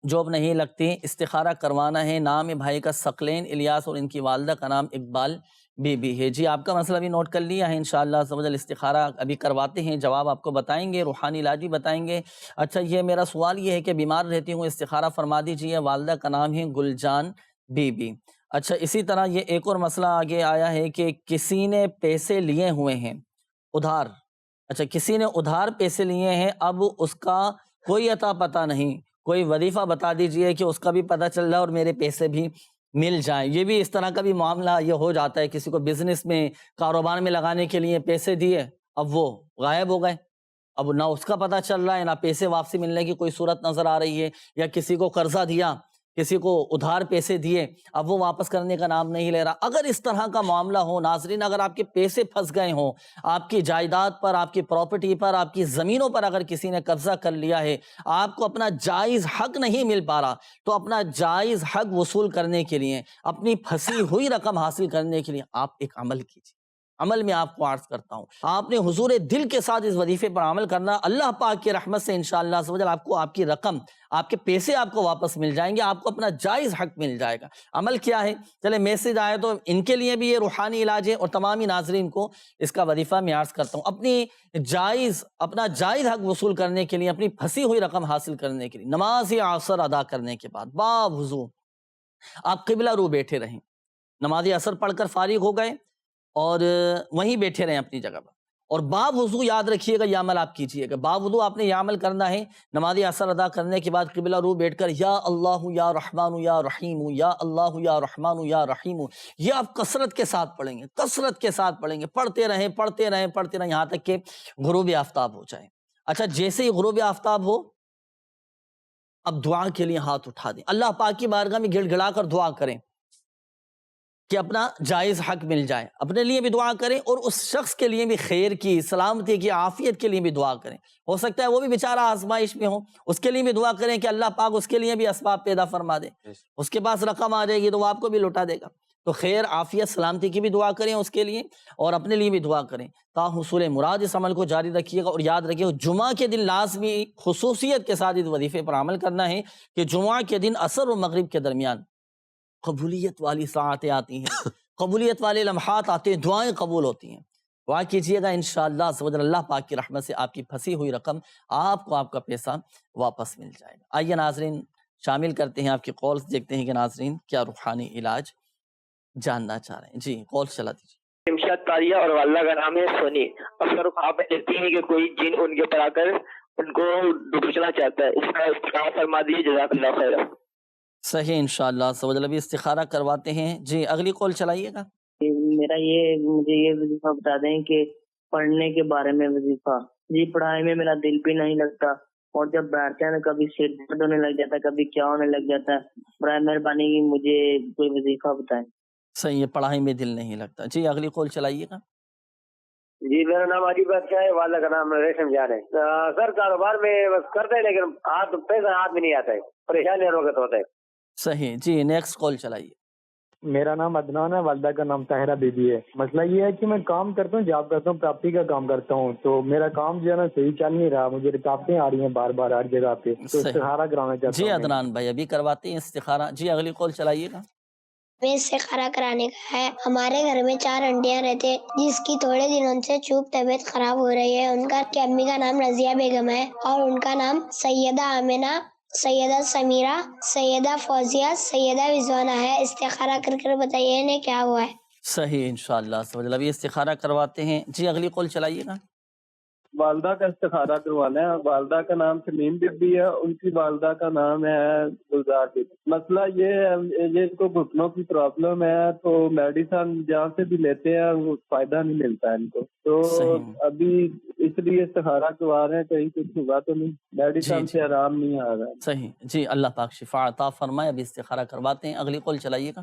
[SPEAKER 2] جاب نہیں لگتی، استخارہ کروانا ہے. نام ہے بھائی کا ثقلین الیاس اور ان کی والدہ کا نام اقبال بی بی ہے. جی آپ کا مسئلہ بھی نوٹ کر لیا ہے، انشاءاللہ عز و جل استخارہ ابھی کرواتے ہیں، جواب آپ کو بتائیں گے، روحانی علاج بھی بتائیں گے. اچھا یہ میرا سوال یہ ہے کہ بیمار رہتی ہوں، استخارہ فرما دیجیے. والدہ کا نام ہے گلجان بی بی. اچھا اسی طرح یہ ایک اور مسئلہ آگے آیا ہے کہ کسی نے پیسے لیے ہوئے ہیں ادھار، اچھا کسی نے ادھار پیسے لیے ہیں، اب اس کا کوئی عطا پتہ نہیں، کوئی وظیفہ بتا دیجئے کہ اس کا بھی پتہ چل جائے اور میرے پیسے بھی مل جائیں۔ یہ بھی اس طرح کا بھی معاملہ یہ ہو جاتا ہے، کسی کو بزنس میں کاروبار میں لگانے کے لیے پیسے دیے، اب وہ غائب ہو گئے، اب نہ اس کا پتہ چل رہا ہے، نہ پیسے واپسی ملنے کی کوئی صورت نظر آ رہی ہے، یا کسی کو قرضہ دیا، کسی کو ادھار پیسے دیے، اب وہ واپس کرنے کا نام نہیں لے رہا۔ اگر اس طرح کا معاملہ ہو ناظرین، اگر آپ کے پیسے پھنس گئے ہوں، آپ کی جائیداد پر، آپ کی پراپرٹی پر، آپ کی زمینوں پر اگر کسی نے قبضہ کر لیا ہے، آپ کو اپنا جائز حق نہیں مل پا رہا، تو اپنا جائز حق وصول کرنے کے لیے، اپنی پھنسی ہوئی رقم حاصل کرنے کے لیے آپ ایک عمل کیجیے۔ عمل میں آپ کو عرض کرتا ہوں، آپ نے حضور دل کے ساتھ اس وظیفے پر عمل کرنا، اللہ پاک کی رحمت سے انشاءاللہ عز و جل آپ کو آپ کی رقم، آپ کے پیسے آپ کو واپس مل جائیں گے، آپ کو اپنا جائز حق مل جائے گا۔ عمل کیا ہے؟ چلے میسج آئے تو ان کے لیے بھی یہ روحانی علاج ہے، اور تمامی ناظرین کو اس کا وظیفہ میں عرض کرتا ہوں۔ اپنا جائز حق وصول کرنے کے لیے، اپنی پھنسی ہوئی رقم حاصل کرنے کے لیے، نماز عصر ادا کرنے کے بعد باوضو آپ قبلہ رو بیٹھے رہیں، نماز عصر پڑھ کر فارغ ہو گئے اور وہیں بیٹھے رہیں اپنی جگہ پر، اور باوضو یاد رکھیے گا یہ عمل آپ کیجئے گا، باوضو آپ نے یہ عمل کرنا ہے۔ نماز عصر ادا کرنے کے بعد قبلہ رو بیٹھ کر یا اللہ یا رحمان یا رحیم، یا اللہ یا رحمان یا رحیم، یہ آپ کثرت کے ساتھ پڑھیں گے، کثرت کے ساتھ پڑھیں گے، پڑھتے رہیں پڑھتے رہیں پڑھتے رہیں یہاں تک کہ غروب آفتاب ہو جائے۔ اچھا جیسے ہی غروب آفتاب ہو، اب دعا کے لیے ہاتھ اٹھا دیں، اللہ پاک کی بارگاہ میں گڑ گڑا کر دعا کریں کہ اپنا جائز حق مل جائے، اپنے لیے بھی دعا کریں اور اس شخص کے لیے بھی خیر کی، سلامتی کی، عافیت کے لیے بھی دعا کریں۔ ہو سکتا ہے وہ بھی بیچارہ آزمائش میں ہو، اس کے لیے بھی دعا کریں کہ اللہ پاک اس کے لیے بھی اسباب پیدا فرما دے، اس کے پاس رقم آ جائے گی تو وہ آپ کو بھی لوٹا دے گا۔ تو خیر، عافیت، سلامتی کی بھی دعا کریں اس کے لیے، اور اپنے لیے بھی دعا کریں تا حصول مراد۔ اس عمل کو جاری رکھیے گا، اور یاد رکھیے جمعہ کے دن لازمی خصوصیت کے ساتھ اس وظیفے پر عمل کرنا ہے کہ جمعہ کے دن عصر و مغرب کے درمیان قبولیت والی ساعتیں آتی ہیں، قبولیت والے لمحات آتے ہیں، دعائیں قبول ہوتی ہیں۔ دعا کیجئے گا انشاءاللہ عز و جل، اللہ پاک کی رحمت سے آپ کی پھنسی ہوئی رقم، آپ کو آپ کا پیسہ واپس مل جائے گا۔ آئیے ناظرین شامل کرتے ہیں آپ کی کالز، دیکھتے ہیں کہ ناظرین کیا روحانی علاج جاننا چاہ رہے ہیں۔ جی کال چلا دیجیے۔
[SPEAKER 10] امشاد تاریہ اور والدہ کا نام ہے سونی۔ اکثر آپ دیکھتے ہیں کہ کوئی جن ان کے اوپر آ کر ان کو ڈوبنا چاہتا ہے، اس کا استخارہ فرما دیجیے، جزاک اللہ خیر۔
[SPEAKER 2] صحیح، انشاءاللہ عز و جل ابھی استخارہ کرواتے ہیں۔ جی اگلی کال چلائیے گا۔
[SPEAKER 11] مجھے یہ وظیفہ بتا دیں کہ پڑھنے کے بارے میں وظیفہ، جی پڑھائی میں میرا دل بھی نہیں لگتا، اور جب بیٹھتے ہیں کبھی سر درد ہونے لگ جاتا ہے، کبھی کیا ہونے لگ جاتا ہے، برائے مہربانی کی مجھے کوئی وظیفہ بتائیں۔
[SPEAKER 2] صحیح ہے، پڑھائی میں دل نہیں لگتا۔ جی اگلی کال چلائیے گا۔
[SPEAKER 12] جی میرا نام علی بادشاہ ہے، والدہ کا نام ریشم جان ہے۔ سر کاروبار میں بس کرتے ہیں لیکن پیسہ ہاتھ میں نہیں آتا ہے، پریشانی ہر وقت ہوتا ہے۔
[SPEAKER 2] صحیح، جی نیکسٹ کال چلائیے۔
[SPEAKER 13] میرا نام عدنان ہے، والدہ کا نام طاہرہ بی بی ہے۔ مسئلہ یہ ہے کہ میں کام کرتا ہوں، جاب کرتا ہوں، پراپرٹی کا کام کرتا ہوں، تو میرا کام جو ہے نا صحیح چل نہیں رہا، مجھے رکاوٹیں آ رہی ہیں بار بار ہر جگہ پہ، تو استخارہ کرانا چاہتا ہوں۔
[SPEAKER 2] جی عدنان بھائی ابھی کرواتے ہیں استخارہ۔ جی اگلی کال چلائیے گا۔
[SPEAKER 14] میں استخارہ کرانے کا ہے۔ ہمارے گھر میں 4 انٹیاں رہتے ہیں جس کی تھوڑے دنوں سے چوب طبیعت خراب ہو رہی ہے۔ ان کی امی کا نام رضیہ بیگم ہے اور ان کا نام سیدہ آمنہ، سیدہ سمیرہ، سیدہ فوزیہ، سیدہ رضوانہ ہے۔ استخارہ کر کر بتائیے انہیں کیا ہوا ہے۔
[SPEAKER 2] صحیح، انشاءاللہ ابھی استخارہ کرواتے ہیں۔ جی اگلی کال چلائیے گا۔
[SPEAKER 7] والدہ کا استخارہ کروانا ہے۔ والدہ کا نام سلیم بی بی ہے، ان کی والدہ کا نام ہے گلزار بی بی۔ مسئلہ یہ ہے، یہ ان کو گھٹنوں کی پرابلم ہے، تو میڈیسن جہاں سے بھی لیتے ہیں وہ فائدہ نہیں ملتا ہے ان کو، تو ابھی اس لیے استخارہ کروا رہے ہیں، کہیں کچھ ہوا تو نہیں، میڈیسن سے آرام نہیں آ رہا ہے۔
[SPEAKER 2] صحیح، جی اللہ پاک شفا عطا فرمائے۔ ابھی استخارہ کرواتے ہیں۔ اگلی کال چلائیے گا۔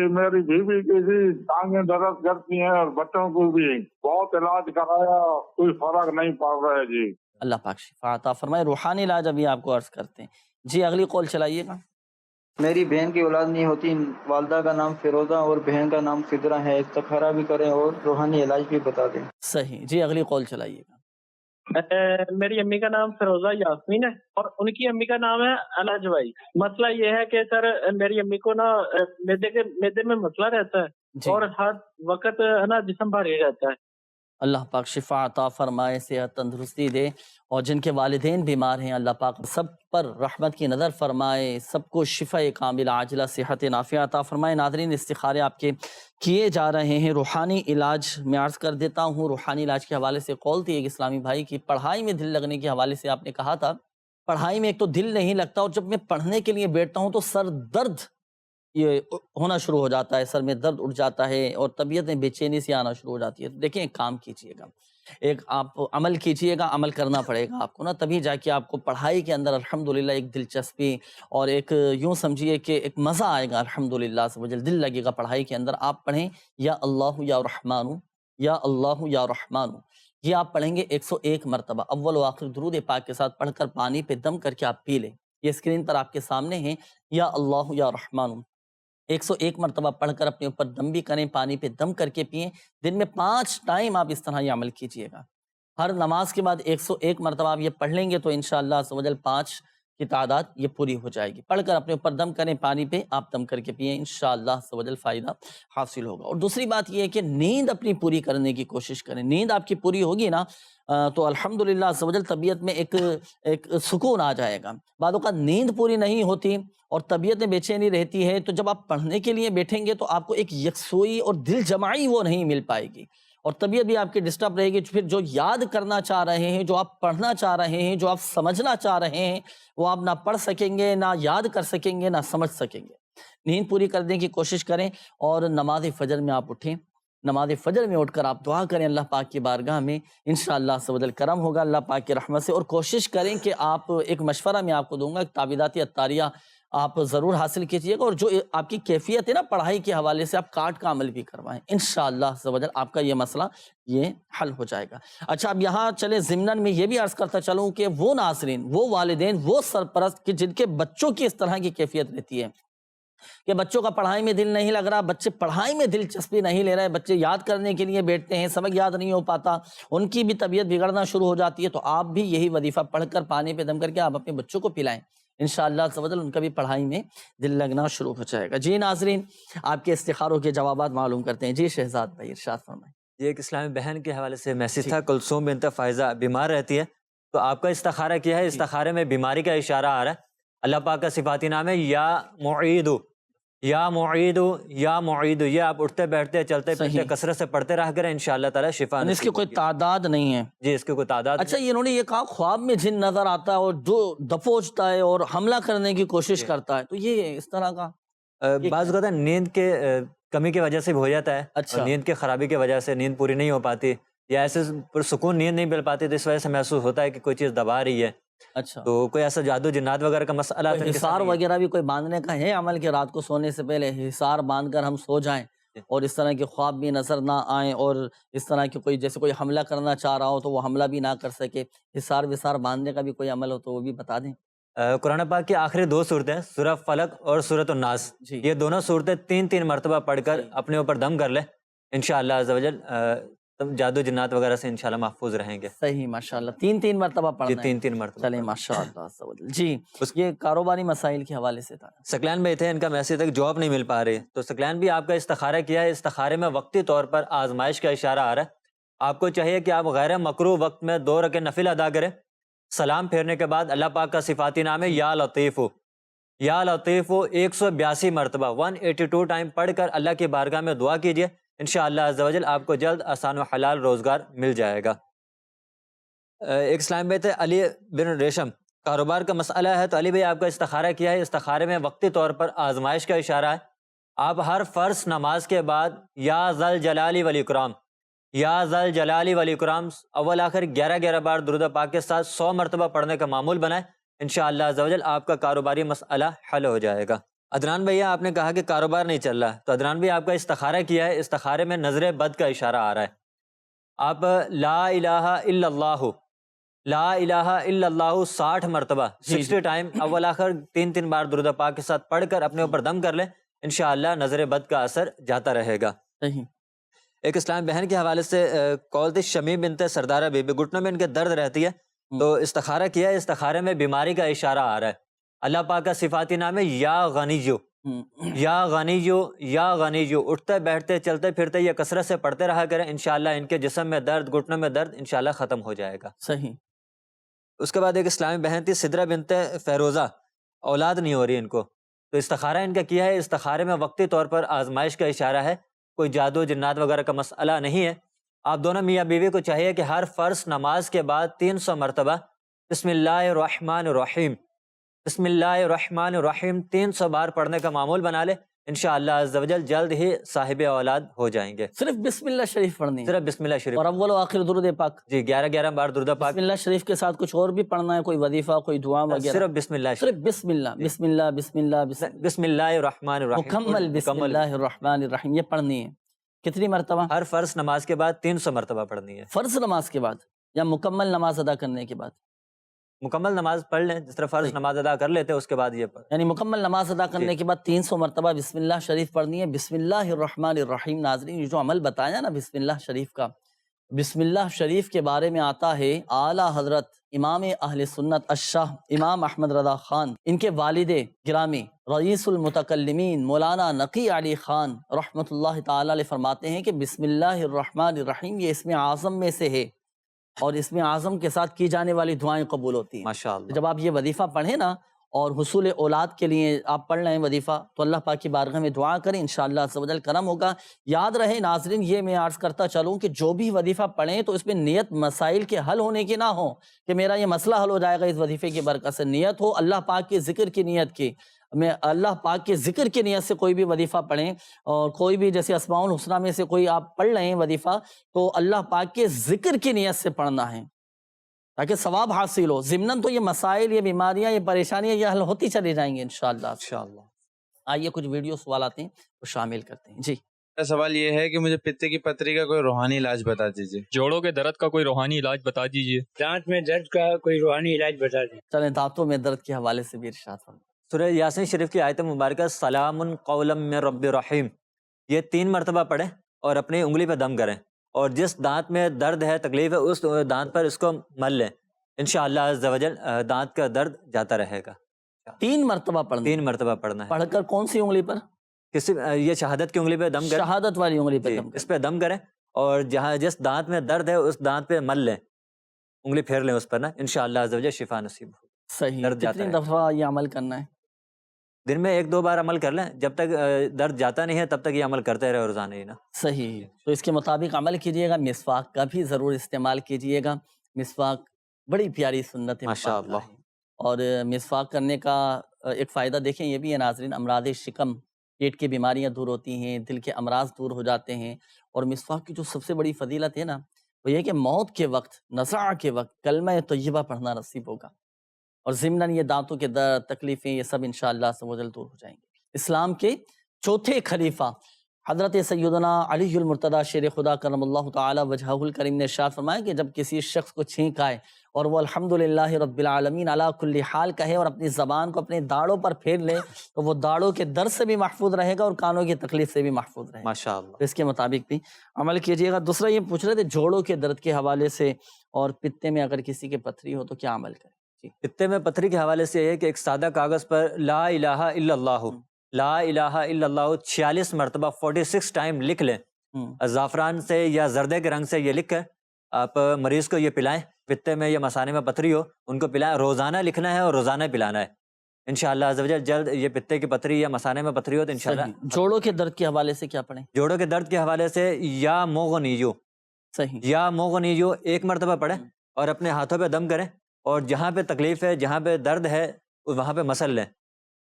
[SPEAKER 15] میری بیوی کی بھی ٹانگیں درد کرتی ہیں اور بچوں کو بھی بہت علاج کرایا، کوئی فرق نہیں پڑ رہا ہے۔ جی
[SPEAKER 2] اللہ پاک شفا عطا فرمائے۔ روحانی علاج ابھی آپ کو عرض کرتے ہیں۔ جی اگلی کال چلائیے گا۔
[SPEAKER 16] میری بہن کی اولاد نہیں ہوتی، والدہ کا نام فیروزہ اور بہن کا نام فدرہ ہے، استخارہ بھی کریں اور روحانی علاج بھی بتا دیں۔
[SPEAKER 2] صحیح، جی اگلی کال چلائیے گا۔
[SPEAKER 17] میری امی کا نام فیروزہ یاسمین ہے اور ان کی امی کا نام ہے الحج بھائی۔ مسئلہ یہ ہے کہ سر میری امی کو نا میدے میں مسئلہ رہتا ہے اور ہر وقت نا جسم بھاری رہتا ہے،
[SPEAKER 2] اللہ پاک شفا عطا فرمائے، صحت تندرستی دے، اور جن کے والدین بیمار ہیں اللہ پاک سب پر رحمت کی نظر فرمائے، سب کو شفا کامل عاجلہ صحت نافعہ عطا فرمائے۔ ناظرین، استخارے آپ کے کیے جا رہے ہیں۔ روحانی علاج میں عرض کر دیتا ہوں، روحانی علاج کے حوالے سے قول تھی ایک اسلامی بھائی کی، پڑھائی میں دل لگنے کے حوالے سے آپ نے کہا تھا پڑھائی میں ایک تو دل نہیں لگتا، اور جب میں پڑھنے کے لیے بیٹھتا ہوں تو سر درد یہ ہونا شروع ہو جاتا ہے، سر میں درد اٹھ جاتا ہے اور طبیعت میں بے چینی سی آنا شروع ہو جاتی ہے۔ تو دیکھیں، ایک کام کیجئے گا، ایک آپ عمل کیجئے گا، عمل کرنا پڑے گا آپ کو نا، تبھی جا کے آپ کو پڑھائی کے اندر الحمدللہ ایک دلچسپی اور ایک یوں سمجھیے کہ ایک مزہ آئے گا، الحمدللہ سے وجل دل لگے گا پڑھائی کے اندر۔ آپ پڑھیں یا اللہ یا رحمانو، یا اللہ یا رحمانو، یہ آپ پڑھیں گے 101 مرتبہ، اول و آخر درود پاک کے ساتھ پڑھ کر پانی پہ دم کر کے آپ پی لیں۔ یہ اسکرین پر آپ کے سامنے ہیں، یا اللہ یا رحمانو 101 مرتبہ پڑھ کر اپنے اوپر دم بھی کریں، پانی پہ دم کر کے پئیں۔ دن میں 5 ٹائم آپ اس طرح یہ عمل کیجئے گا۔ ہر نماز کے بعد 101 مرتبہ آپ یہ پڑھ لیں گے تو انشاءاللہ عز و جل 5 کی تعداد یہ پوری ہو جائے گی۔ پڑھ کر اپنے اوپر دم کریں، پانی پہ آپ دم کر کے پئیں، انشاءاللہ عز و جل فائدہ حاصل ہوگا۔ اور دوسری بات یہ ہے کہ نیند اپنی پوری کرنے کی کوشش کریں۔ نیند آپ کی پوری ہوگی نا تو الحمدللہ عز و جل طبیعت میں ایک سکون آ جائے گا۔ بعض اوقات نیند پوری نہیں ہوتی اور طبیعت میں بے چینی رہتی ہے، تو جب آپ پڑھنے کے لیے بیٹھیں گے تو آپ کو ایک یکسوئی اور دل جمائی وہ نہیں مل پائے گی، اور طبیعت بھی آپ کی ڈسٹرب رہے گی۔ پھر جو یاد کرنا چاہ رہے ہیں، جو آپ پڑھنا چاہ رہے ہیں، جو آپ سمجھنا چاہ رہے ہیں، وہ آپ نہ پڑھ سکیں گے، نہ یاد کر سکیں گے، نہ سمجھ سکیں گے۔ نیند پوری کرنے کی کوشش کریں، اور نماز فجر میں آپ اٹھیں، نماز فجر میں اٹھ کر آپ دعا کریں اللہ پاک کی بارگاہ میں، انشاءاللہ عز و جل کرم ہوگا اللہ پاک کی رحمت سے۔ اور کوشش کریں کہ آپ، ایک مشورہ میں آپ کو دوں گا، ایک تعویذات اتاریہ آپ ضرور حاصل کیجئے گا، اور جو آپ کی کیفیت ہے نا پڑھائی کے حوالے سے، آپ کاٹ کا عمل بھی کروائیں، انشاءاللہ عز و جل آپ کا یہ مسئلہ یہ حل ہو جائے گا۔ اچھا، اب یہاں چلیں ضمناً میں یہ بھی عرض کرتا چلوں کہ وہ ناظرین، وہ والدین، وہ سرپرست کہ جن کے بچوں کی اس طرح کی کیفیت رہتی ہے کہ بچوں کا پڑھائی میں دل نہیں لگ رہا، بچے پڑھائی میں دلچسپی نہیں لے رہے، بچے یاد کرنے کے لیے بیٹھتے ہیں، سبق یاد نہیں ہو پاتا، ان کی بھی طبیعت بگڑنا شروع ہو جاتی ہے، تو آپ بھی یہی وظیفہ پڑھ کر پانی پہ دم کر کے آپ اپنے بچوں کو پلائیں، انشاءاللہ عز و جل ان کا بھی پڑھائی میں دل لگنا شروع ہو جائے گا۔ جی ناظرین، آپ کے استخاروں کے جوابات معلوم کرتے ہیں۔ جی شہزاد بھائی ارشاد فرمائیں۔
[SPEAKER 4] یہ ایک اسلامی بہن کے حوالے سے میسیج تھا، کلثوم بنت فائزہ بیمار رہتی ہے، تو آپ کا استخارہ کیا ہے؟ استخارے میں بیماری کا اشارہ آ رہا ہے۔ اللہ پاک کا صفاتی نام ہے یا معید، یا معید، یا معید، یہ آپ اٹھتے بیٹھتے چلتے پھرتے کثرت سے پڑھتے رہا کریں، انشاءاللہ تعالی شفا
[SPEAKER 2] اس کی کوئی تعداد نہیں ہے؟
[SPEAKER 4] جی، اس کی کوئی تعداد۔
[SPEAKER 2] اچھا، انہوں نے یہ کہا خواب میں جن نظر آتا ہے اور جو دبوچتا ہے اور حملہ کرنے کی کوشش کرتا ہے، تو یہ اس طرح کا
[SPEAKER 4] بعض اوقات نیند کے کمی کی وجہ سے بھی ہو جاتا ہے۔
[SPEAKER 2] اچھا،
[SPEAKER 4] نیند کی خرابی کی وجہ سے نیند پوری نہیں ہو پاتی، یا ایسے پرسکون نیند نہیں مل پاتی، تو اس وجہ سے محسوس ہوتا ہے کہ کوئی چیز دبا رہی ہے۔
[SPEAKER 2] اچھا،
[SPEAKER 4] تو کوئی ایسا جادو جنات وغیرہ کا مسئلہ،
[SPEAKER 2] حصار وغیرہ بھی کوئی باندھنے کا ہے عمل کہ رات کو سونے سے پہلے حصار باندھ کر ہم سو جائیں اور اس طرح کے خواب بھی نظر نہ آئیں، اور اس طرح کے کوئی جیسے کوئی حملہ کرنا چاہ رہا ہو تو وہ حملہ بھی نہ کر سکے، حصار وصار باندھنے کا بھی کوئی عمل ہو تو وہ بھی بتا دیں۔
[SPEAKER 4] قرآن پاک کی آخری 2 صورتیں، سورہ فلق اور سورۃ الناس، یہ دونوں صورتیں 3 مرتبہ پڑھ کر اپنے اوپر دم کر لیں، انشاءاللہ عز و جل جادو جنات وغیرہ سے انشاءاللہ محفوظ رہیں گے۔
[SPEAKER 2] صحیح، ماشاءاللہ 3 مرتبہ پڑھنا ہے۔
[SPEAKER 4] 3 مرتبہ
[SPEAKER 2] چلیں ماشاءاللہ عز و جل۔ جی، یہ کاروباری مسائل کے حوالے سے تھا۔
[SPEAKER 4] سکلین بھائی تھے، ان کا میسج تک جاب نہیں مل پا رہی، تو سکلین بھی آپ کا استخارہ کیا ہے، استخارے میں وقتی طور پر آزمائش کا اشارہ آ رہا ہے۔ آپ کو چاہیے کہ آپ غیر مکروہ وقت میں 2 رکعت نفل ادا کریں، سلام پھیرنے کے بعد اللہ پاک کا صفاتی نام ہے یا لطیف، یا لطیف 182 مرتبہ 182 ٹائم پڑھ کر اللہ کی بارگاہ میں دعا کیجیے، انشاءاللہ عز و جل آپ کو جلد آسان و حلال روزگار مل جائے گا۔ ایک اسلام بیت ہے علی بن ریشم، کاروبار کا مسئلہ ہے، تو علی بھائی آپ کا استخارہ کیا ہے، استخارے میں وقتی طور پر آزمائش کا اشارہ ہے۔ آپ ہر فرض نماز کے بعد یا ذل جلالی والاکرام، یا ذل جلالی والاکرام اول آخر 11 بار درود پاک کے ساتھ 100 مرتبہ پڑھنے کا معمول بنائیں، انشاءاللہ عز و جل آپ کا کاروباری مسئلہ حل ہو جائے گا۔ عدنان بھیا، آپ نے کہا کہ کاروبار نہیں چل رہا، تو عدنان بھیا آپ کا استخارہ کیا ہے، استخارے میں نظر بد کا اشارہ آ رہا ہے۔ آپ لا الہ الا اللہ، لا الہ الا اللہ 60 مرتبہ 60 ٹائم اول آخر 3 بار درود پاک کے ساتھ پڑھ کر اپنے اوپر دم کر لیں، انشاءاللہ نظر بد کا اثر جاتا رہے گا۔ ایک اسلام بہن کے حوالے سے کال تھی، شمی بنت سردارہ بی بی، گھٹنوں میں ان کے درد رہتی ہے، تو استخارہ کیا ہے، استخارے میں بیماری کا اشارہ آ رہا ہے۔ اللہ پاک کا صفاتی نام ہے یا غنیو، یا غنیجو اٹھتے بیٹھتے چلتے پھرتے یہ کثرت سے پڑھتے رہا کریں، انشاءاللہ ان کے جسم میں درد، گھٹنوں میں درد انشاءاللہ ختم ہو جائے گا۔
[SPEAKER 2] صحیح۔
[SPEAKER 4] اس کے بعد ایک اسلامی بہن تھی سدرہ بنت فیروزہ، اولاد نہیں ہو رہی ان کو، تو استخارہ ان کا کیا ہے، استخارے میں وقتی طور پر آزمائش کا اشارہ ہے، کوئی جادو جنات وغیرہ کا مسئلہ نہیں ہے۔ آپ دونوں میاں بیوی کو چاہیے کہ ہر فرض نماز کے بعد 300 مرتبہ بسم اللہ الرحمن الرحیم، بسم اللہ الرحمن الرحیم 300 بار پڑھنے کا معمول بنا لے، انشاءاللہ عز و جل جلد ہی صاحب اولاد ہو جائیں گے۔
[SPEAKER 2] صرف بسم اللہ شریف پڑھنی ہے،
[SPEAKER 4] صرف بسم اللہ شریف
[SPEAKER 2] اور اول و آخر درود پاک،
[SPEAKER 4] جی 11 بار درود پاک۔
[SPEAKER 2] بسم اللہ شریف کے ساتھ کچھ اور بھی پڑھنا ہے، کوئی وظیفہ، کوئی دعا وغیرہ؟
[SPEAKER 4] صرف بسم اللہ
[SPEAKER 2] صرف بسم اللہ، بسم اللہ، بسم اللہ،
[SPEAKER 4] بسم اللہ الرحمن الرحیم،
[SPEAKER 2] مکمل بسم اللہ الرحمن الرحیم یہ پڑھنی ہے۔ کتنی مرتبہ؟
[SPEAKER 4] ہر فرض نماز کے بعد 300 مرتبہ پڑھنی ہے۔
[SPEAKER 2] فرض نماز کے بعد یا مکمل نماز ادا کرنے کے بعد؟
[SPEAKER 4] مکمل نماز پڑھ لیں، جس طرح فرض نماز ادا کر لیتے ہیں اس کے بعد یہ پڑھ،
[SPEAKER 2] یعنی مکمل نماز ادا کرنے کے بعد 300 مرتبہ بسم اللہ شریف پڑھنی ہے۔ بسم اللہ الرحمن الرحیم، ناظرین یہ جو عمل بتایا نا بسم اللہ شریف کا، بسم اللہ شریف کے بارے میں آتا ہے اعلیٰ حضرت امام اہل سنت الشاہ امام احمد رضا خان، ان کے والد گرامی رئیس المتکلمین مولانا نقی علی خان رحمۃ اللہ تعالی علیہ فرماتے ہیں کہ بسم اللہ الرحمن الرحیم یہ اسم اعظم میں سے ہے، اور اسم اعظم کے ساتھ کی جانے والی دعائیں قبول ہوتی ہیں۔
[SPEAKER 4] ماشاءاللہ۔
[SPEAKER 2] جب آپ یہ وظیفہ پڑھیں نا اور حصول اولاد کے لیے آپ پڑھ رہے ہیں وظیفہ، تو اللہ پاک کی بارگاہ میں دعا کریں، انشاءاللہ عز و جل کرم ہوگا۔ یاد رہے ناظرین، یہ میں عرض کرتا چلوں کہ جو بھی وظیفہ پڑھیں تو اس میں نیت مسائل کے حل ہونے کی نہ ہو کہ میرا یہ مسئلہ حل ہو جائے گا اس وظیفے کی برکت سے، نیت ہو اللہ پاک کے ذکر کی نیت کی، میں اللہ پاک کے ذکر کی نیت سے کوئی بھی وظیفہ پڑھیں، اور کوئی بھی جیسے اسماء الحسنہ میں سے کوئی آپ پڑھ رہے ہیں وظیفہ تو اللہ پاک کے ذکر کی نیت سے پڑھنا ہے تاکہ ثواب حاصل ہو۔ ضمناً تو یہ مسائل، یہ بیماریاں، یہ پریشانیاں یہ حل ہوتی چلی جائیں گی انشاءاللہ۔ آئیے کچھ ویڈیو سوال آتے ہیں وہ شامل کرتے ہیں۔ جی
[SPEAKER 18] میرا سوال یہ ہے کہ مجھے پتے کی پتری کا کوئی روحانی علاج بتا دیجیے۔
[SPEAKER 19] جوڑوں کے درد کا کوئی روحانی علاج بتا دیجیے۔
[SPEAKER 20] دانت میں درد کا کوئی روحانی علاج بتا دیں۔
[SPEAKER 2] چلیں دانتوں میں درد کے حوالے سے بھی ارشاد فرمائیں۔
[SPEAKER 4] سورہ یاسین شریف کی آیت مبارکہ سلام قولا من رب رحیم، یہ 3 مرتبہ پڑھیں اور اپنی انگلی پہ دم کریں، اور جس دانت میں درد ہے، تکلیف ہے، اس دانت پر اس کو مل لیں، انشاءاللہ عز و جل دانت کا درد جاتا رہے گا۔
[SPEAKER 2] 3 مرتبہ پڑھنا،
[SPEAKER 4] 3 مرتبہ پڑھنا ہے۔
[SPEAKER 2] پڑھ کر کون سی انگلی پر؟
[SPEAKER 4] کسی یہ شہادت کی انگلی پہ دم کریں،
[SPEAKER 2] شہادت والی انگلی پہ دم کریں،
[SPEAKER 4] اس پہ دم کریں، اور جہاں جس دانت میں درد ہے اس دانت پہ مل لیں، انگلی پھیر لیں اس پر نا، انشاءاللہ عز و جل شفا نصیب ہو۔
[SPEAKER 2] صحیح۔
[SPEAKER 4] درد جاتا
[SPEAKER 2] کتنی
[SPEAKER 4] ہے،
[SPEAKER 2] دفعہ یہ عمل کرنا ہے؟
[SPEAKER 4] دن میں 1-2 بار عمل کر لیں، جب تک درد جاتا نہیں ہے تب تک یہ عمل کرتے رہے روزانہ ہی نا۔
[SPEAKER 2] صحیح، تو اس کے مطابق عمل کیجئے گا۔ مسواک کا بھی ضرور استعمال کیجئے گا، مسواک بڑی پیاری سنت ہے
[SPEAKER 4] ماشاءاللہ۔
[SPEAKER 2] اور مسواک کرنے کا ایک فائدہ دیکھیں یہ بھی ہے ناظرین، امراض شکم، پیٹ کی بیماریاں دور ہوتی ہیں، دل کے امراض دور ہو جاتے ہیں، اور مسواک کی جو سب سے بڑی فضیلت ہے نا وہ یہ کہ موت کے وقت، نزع کے وقت کلمہ طیبہ پڑھنا نصیب ہوگا، اور ضمناً یہ دانتوں کے درد، تکلیفیں، یہ سب انشاءاللہ سب دور ہو جائیں گے۔ اسلام کے چوتھے خلیفہ حضرت سیدنا علی المرتضیٰ شیر خدا کرم اللہ تعالی وجہہ الکریم نے ارشاد فرمایا کہ جب کسی شخص کو چھینک آئے اور وہ الحمدللہ رب العالمین علی کل حال کہے اور اپنی زبان کو اپنے داڑوں پر پھیر لے تو وہ داڑوں کے درد سے بھی محفوظ رہے گا اور کانوں کی تکلیف سے بھی محفوظ رہے گا۔
[SPEAKER 4] ماشاءاللہ۔
[SPEAKER 2] اس کے مطابق بھی عمل کیجیے گا۔ دوسرا یہ پوچھ رہے تھے جوڑوں کے درد کے حوالے سے، اور پتے میں اگر کسی کے پتھری ہو تو کیا عمل کرے؟
[SPEAKER 4] پتے میں پتھری کے حوالے سے یہ ہے کہ ایک سادہ کاغذ پر لا الہ الا اللہ، لا الہ الا اللہ 46 مرتبہ 46 ٹائم لکھ لیں، زعفران سے یا زردے کے رنگ سے یہ لکھ کر آپ مریض کو یہ پلائیں، پتے میں یا مثانے میں پتھری ہو ان کو پلائیں، روزانہ لکھنا ہے اور روزانہ پلانا ہے، انشاءاللہ عز و جل جلد یہ پتے کی پتھری یا مثانے میں پتھری ہو تو انشاءاللہ۔
[SPEAKER 2] جوڑوں کے درد کے حوالے سے کیا پڑھیں؟
[SPEAKER 4] جوڑوں کے درد کے حوالے سے یا مغنیجو،
[SPEAKER 2] صحیح،
[SPEAKER 4] یا مغنیجو 1 مرتبہ پڑھیں اور اپنے ہاتھوں پہ دم کریں، اور جہاں پہ تکلیف ہے، جہاں پہ درد ہے وہاں پہ مسل لیں،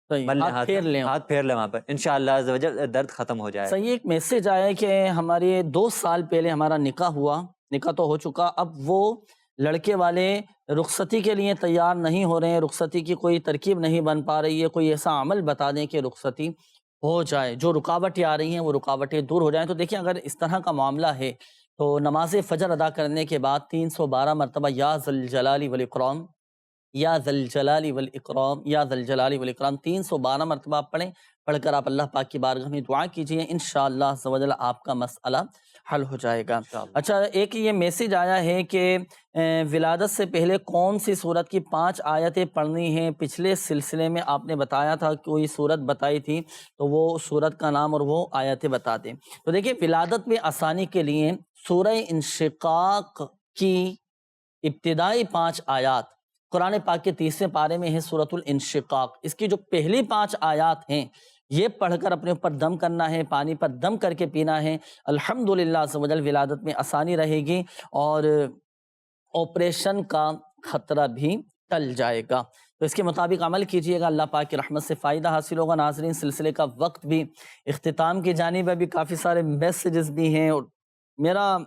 [SPEAKER 2] ہاتھ پھیر لیں،
[SPEAKER 4] ہاتھ پھیر لیں وہاں پہ، انشاءاللہ عز و جل درد ختم ہو جائے۔
[SPEAKER 2] صحیح۔ ایک میسج آیا ہے کہ ہمارے 2 سال پہلے ہمارا نکاح ہوا، نکاح تو ہو چکا، اب وہ لڑکے والے رخصتی کے لیے تیار نہیں ہو رہے ہیں، رخصتی کی کوئی ترکیب نہیں بن پا رہی ہے، کوئی ایسا عمل بتا دیں کہ رخصتی ہو جائے، جو رکاوٹیں آ رہی ہیں وہ رکاوٹیں دور ہو جائیں۔ تو دیکھیں اگر اس طرح کا معاملہ ہے تو نماز فجر ادا کرنے کے بعد 312 مرتبہ یا ذوالجلال والاکرام یا ذل جلال والاکرام، یا ذل جلال والاکرام 312 مرتبہ آپ پڑھیں۔ پڑھ کر آپ اللہ پاک کی بارگاہ میں دعا کیجئے، انشاءاللہ عز و جل آپ کا مسئلہ حل ہو جائے گا۔ اچھا، ایک یہ میسج آیا ہے کہ ولادت سے پہلے کون سی سورت کی 5 آیتیں پڑھنی ہیں؟ پچھلے سلسلے میں آپ نے بتایا تھا، کوئی سورت بتائی تھی، تو وہ سورت کا نام اور وہ آیتیں بتا دیں۔ تو دیکھیں، ولادت میں آسانی کے لیے سورہ انشقاق کی ابتدائی 5 آیات قرآن پاک کے 30ویں پارے میں ہے، سورۃ الانشقاق۔ اس کی جو پہلی 5 آیات ہیں یہ پڑھ کر اپنے اوپر دم کرنا ہے، پانی پر دم کر کے پینا ہے۔ الحمدللہ عز و جل ولادت میں آسانی رہے گی اور آپریشن کا خطرہ بھی ٹل جائے گا۔ تو اس کے مطابق عمل کیجئے گا، اللہ پاک کی رحمت سے فائدہ حاصل ہوگا۔ ناظرین، سلسلے کا وقت بھی اختتام کی جانب ہے، بھی کافی سارے میسیجز بھی ہیں، اور میرا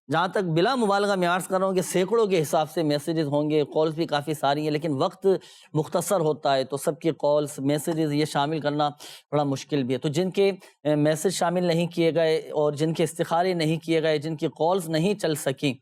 [SPEAKER 2] جہاں تک بلا مبالغہ میں عرض کر رہا ہوں کہ سینکڑوں کے حساب سے میسیجز ہوں گے، کالز بھی کافی ساری ہیں، لیکن وقت مختصر ہوتا ہے تو سب کی کالز میسیجز یہ شامل کرنا بڑا مشکل بھی ہے۔ تو جن کے میسیج شامل نہیں کیے گئے اور جن کے استخارے نہیں کیے گئے، جن کی کالز نہیں چل سکیں،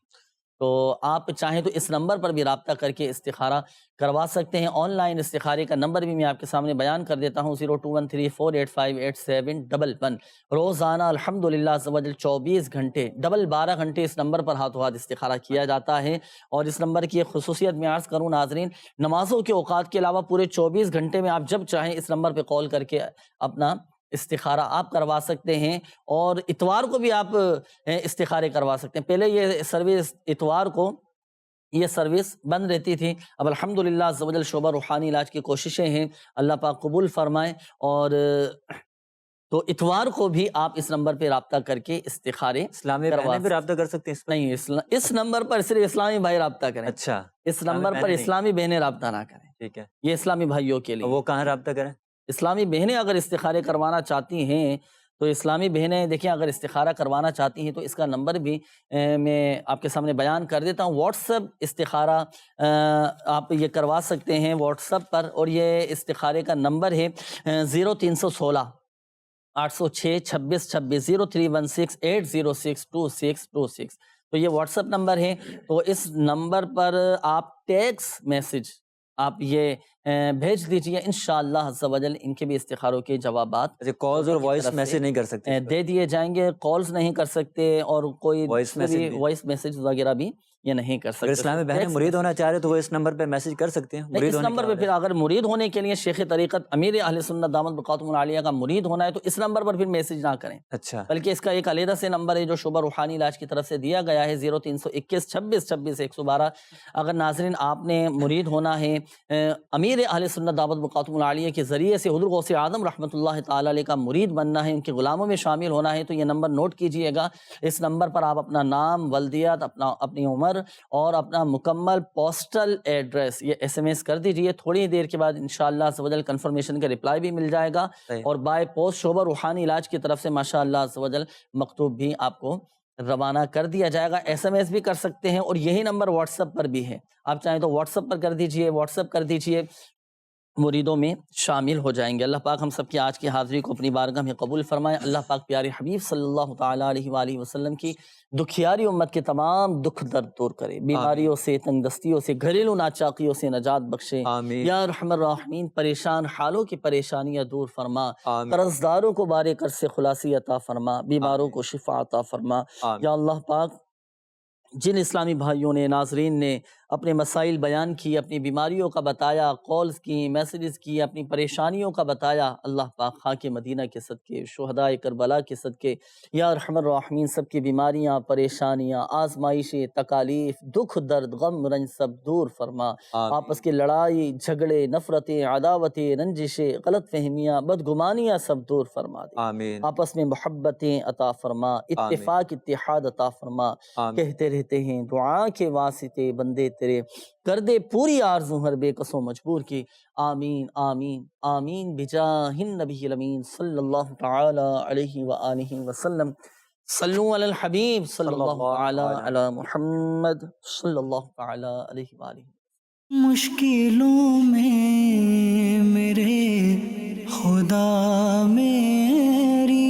[SPEAKER 2] تو آپ چاہیں تو اس نمبر پر بھی رابطہ کر کے استخارہ کروا سکتے ہیں۔ آن لائن استخارے کا نمبر بھی میں آپ کے سامنے بیان کر دیتا ہوں، 0213485871۔ روزانہ الحمدللہ عز و جل 24 گھنٹے 12 گھنٹے اس نمبر پر ہاتھوں ہاتھ استخارہ کیا جاتا ہے۔ اور اس نمبر کی ایک خصوصیت میں عرض کروں ناظرین، نمازوں کے اوقات کے علاوہ پورے 24 گھنٹے میں آپ جب چاہیں اس نمبر پہ کال کر کے اپنا استخارہ آپ کروا سکتے ہیں، اور اتوار کو بھی آپ استخارے کروا سکتے ہیں۔ پہلے یہ سروس اتوار کو یہ سروس بند رہتی تھی، اب الحمدللہ عز و جل شعبہ روحانی علاج کی کوششیں ہیں، اللہ پاک قبول فرمائے، اور تو اتوار کو بھی آپ اس نمبر پہ رابطہ کر کے استخارے
[SPEAKER 4] اسلامی بہنیں بھی رابطہ کر سکتے ہیں؟
[SPEAKER 2] نہیں، اس نمبر پر صرف اسلامی بھائی رابطہ کریں۔
[SPEAKER 4] اچھا،
[SPEAKER 2] اس نمبر پر اسلامی بہنیں رابطہ نہ کریں،
[SPEAKER 4] ٹھیک ہے،
[SPEAKER 2] یہ اسلامی بھائیوں کے لیے۔
[SPEAKER 4] وہ کہاں رابطہ کریں؟
[SPEAKER 2] اسلامی بہنیں اگر استخارے کروانا چاہتی ہیں تو اسلامی بہنیں دیکھیں، اگر استخارہ کروانا چاہتی ہیں تو اس کا نمبر بھی میں آپ کے سامنے بیان کر دیتا ہوں۔ واٹس ایپ استخارہ آپ یہ کروا سکتے ہیں واٹس ایپ پر، اور یہ استخارے کا نمبر ہے 0316 806 26 26 0316 806 2626۔ تو یہ واٹس ایپ نمبر ہے، تو اس نمبر پر آپ ٹیکسٹ میسج آپ یہ بھیج دیجیے، انشاءاللہ عز و جل ان کے بھی استخاروں کے جوابات
[SPEAKER 4] کالز اور وائس میسج نہیں کر سکتے،
[SPEAKER 2] دے دیے جائیں گے۔ کالز نہیں کر سکتے اور کوئی وائس میسج وغیرہ بھی یہ نہیں کر سکتے۔
[SPEAKER 4] اگر اسلامی بہنیں مرید ہونا چاہ رہے تو وہ اس نمبر پہ میسج کر سکتے ہیں۔
[SPEAKER 2] اس نمبر پہ پھر اگر مرید ہونے کے لیے شیخ طریقت امیر اہل سنت دامت بقاتم العالیہ کا مرید ہونا ہے تو اس نمبر پر پھر میسج نہ کریں،
[SPEAKER 4] اچھا،
[SPEAKER 2] بلکہ اس کا ایک علیحدہ سے نمبر ہے جو شعبہ روحانی علاج کی طرف سے دیا گیا ہے، 0321 26 26 112۔ اگر ناظرین آپ نے مرید ہونا ہے امیر اہل سنت دعوت بقاتم العالیہ کے ذریعے سے حضور غوث اعظم رحمۃ اللہ تعالی علیہ کا مرید بننا ہے، ان کے غلاموں میں شامل ہونا ہے، تو یہ نمبر نوٹ کیجئے گا۔ اس نمبر پر آپ اپنا نام، ولدیت، اپنی عمر اور اپنا مکمل پوسٹل ایڈریس یہ SMS کر دیجئے۔ تھوڑی دیر کے بعد انشاءاللہ عز و جل کنفرمیشن کا رپلائی بھی مل جائے گا، اور بائی پوسٹ شعبہ روحانی علاج کی طرف سے ماشاءاللہ عز و جل مکتوب بھی آپ کو روانہ کر دیا جائے گا۔ SMS بھی کر سکتے ہیں، اور یہی نمبر واٹس ایپ پر بھی ہے، آپ چاہیں تو واٹس ایپ پر کر دیجئے، واٹس ایپ کر دیجئے، مریدوں میں شامل ہو جائیں گے۔ اللہ پاک ہم سب کی آج کی حاضری کو اپنی بارگاہ میں قبول فرمائے۔ اللہ پاک پیارے حبیب صلی اللہ تعالیٰ علیہ وآلہ وسلم کی دکھیاری امت کے تمام دکھ درد دور کرے، بیماریوں سے، تنگ دستیوں سے، گھریلو ناچاقیوں سے نجات بخشے۔ یا ارحم الراحمین، پریشان حالوں کی پریشانیاں دور فرما، قرض داروں کو بارے قرض سے خلاصی عطا فرما، بیماروں کو شفا عطا فرما۔ یا اللہ پاک، جن اسلامی بھائیوں نے، ناظرین نے اپنے مسائل بیان کی، اپنی بیماریوں کا بتایا، کالز کی، میسیجز کی، اپنی پریشانیوں کا بتایا، اللہ پاک خاک مدینہ کے صدقے، شہدائے کربلا کے صدقے، یا ارحم الراحمین سب کی بیماریاں، پریشانیاں، آزمائشیں، تکالیف، دکھ درد، غم رنج سب دور فرما۔ آپس کی لڑائی جھگڑے، نفرتیں، عداوتیں، رنجشیں، غلط فہمیاں، بدگمانیاں سب دور فرما دے۔ آپس میں محبتیں عطا فرما، اتفاق اتحاد عطا فرما۔ کہتے رہتے ہیں دعا کے واسطے بندے تیرے، کر دے پوری آرزو ہر بے کس و مجبور کی۔ آمین آمین آمین بجاہ النبی الامین صلی اللہ تعالی علیہ وآلہ وسلم۔ صلو علی الحبیب صلی اللہ تعالی علی محمد صلی اللہ تعالی علیہ وآلہ۔
[SPEAKER 1] مشکلوں میں میرے خدا میری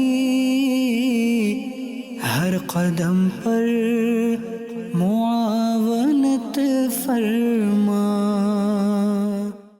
[SPEAKER 1] ہر قدم پر معاونت فرما۔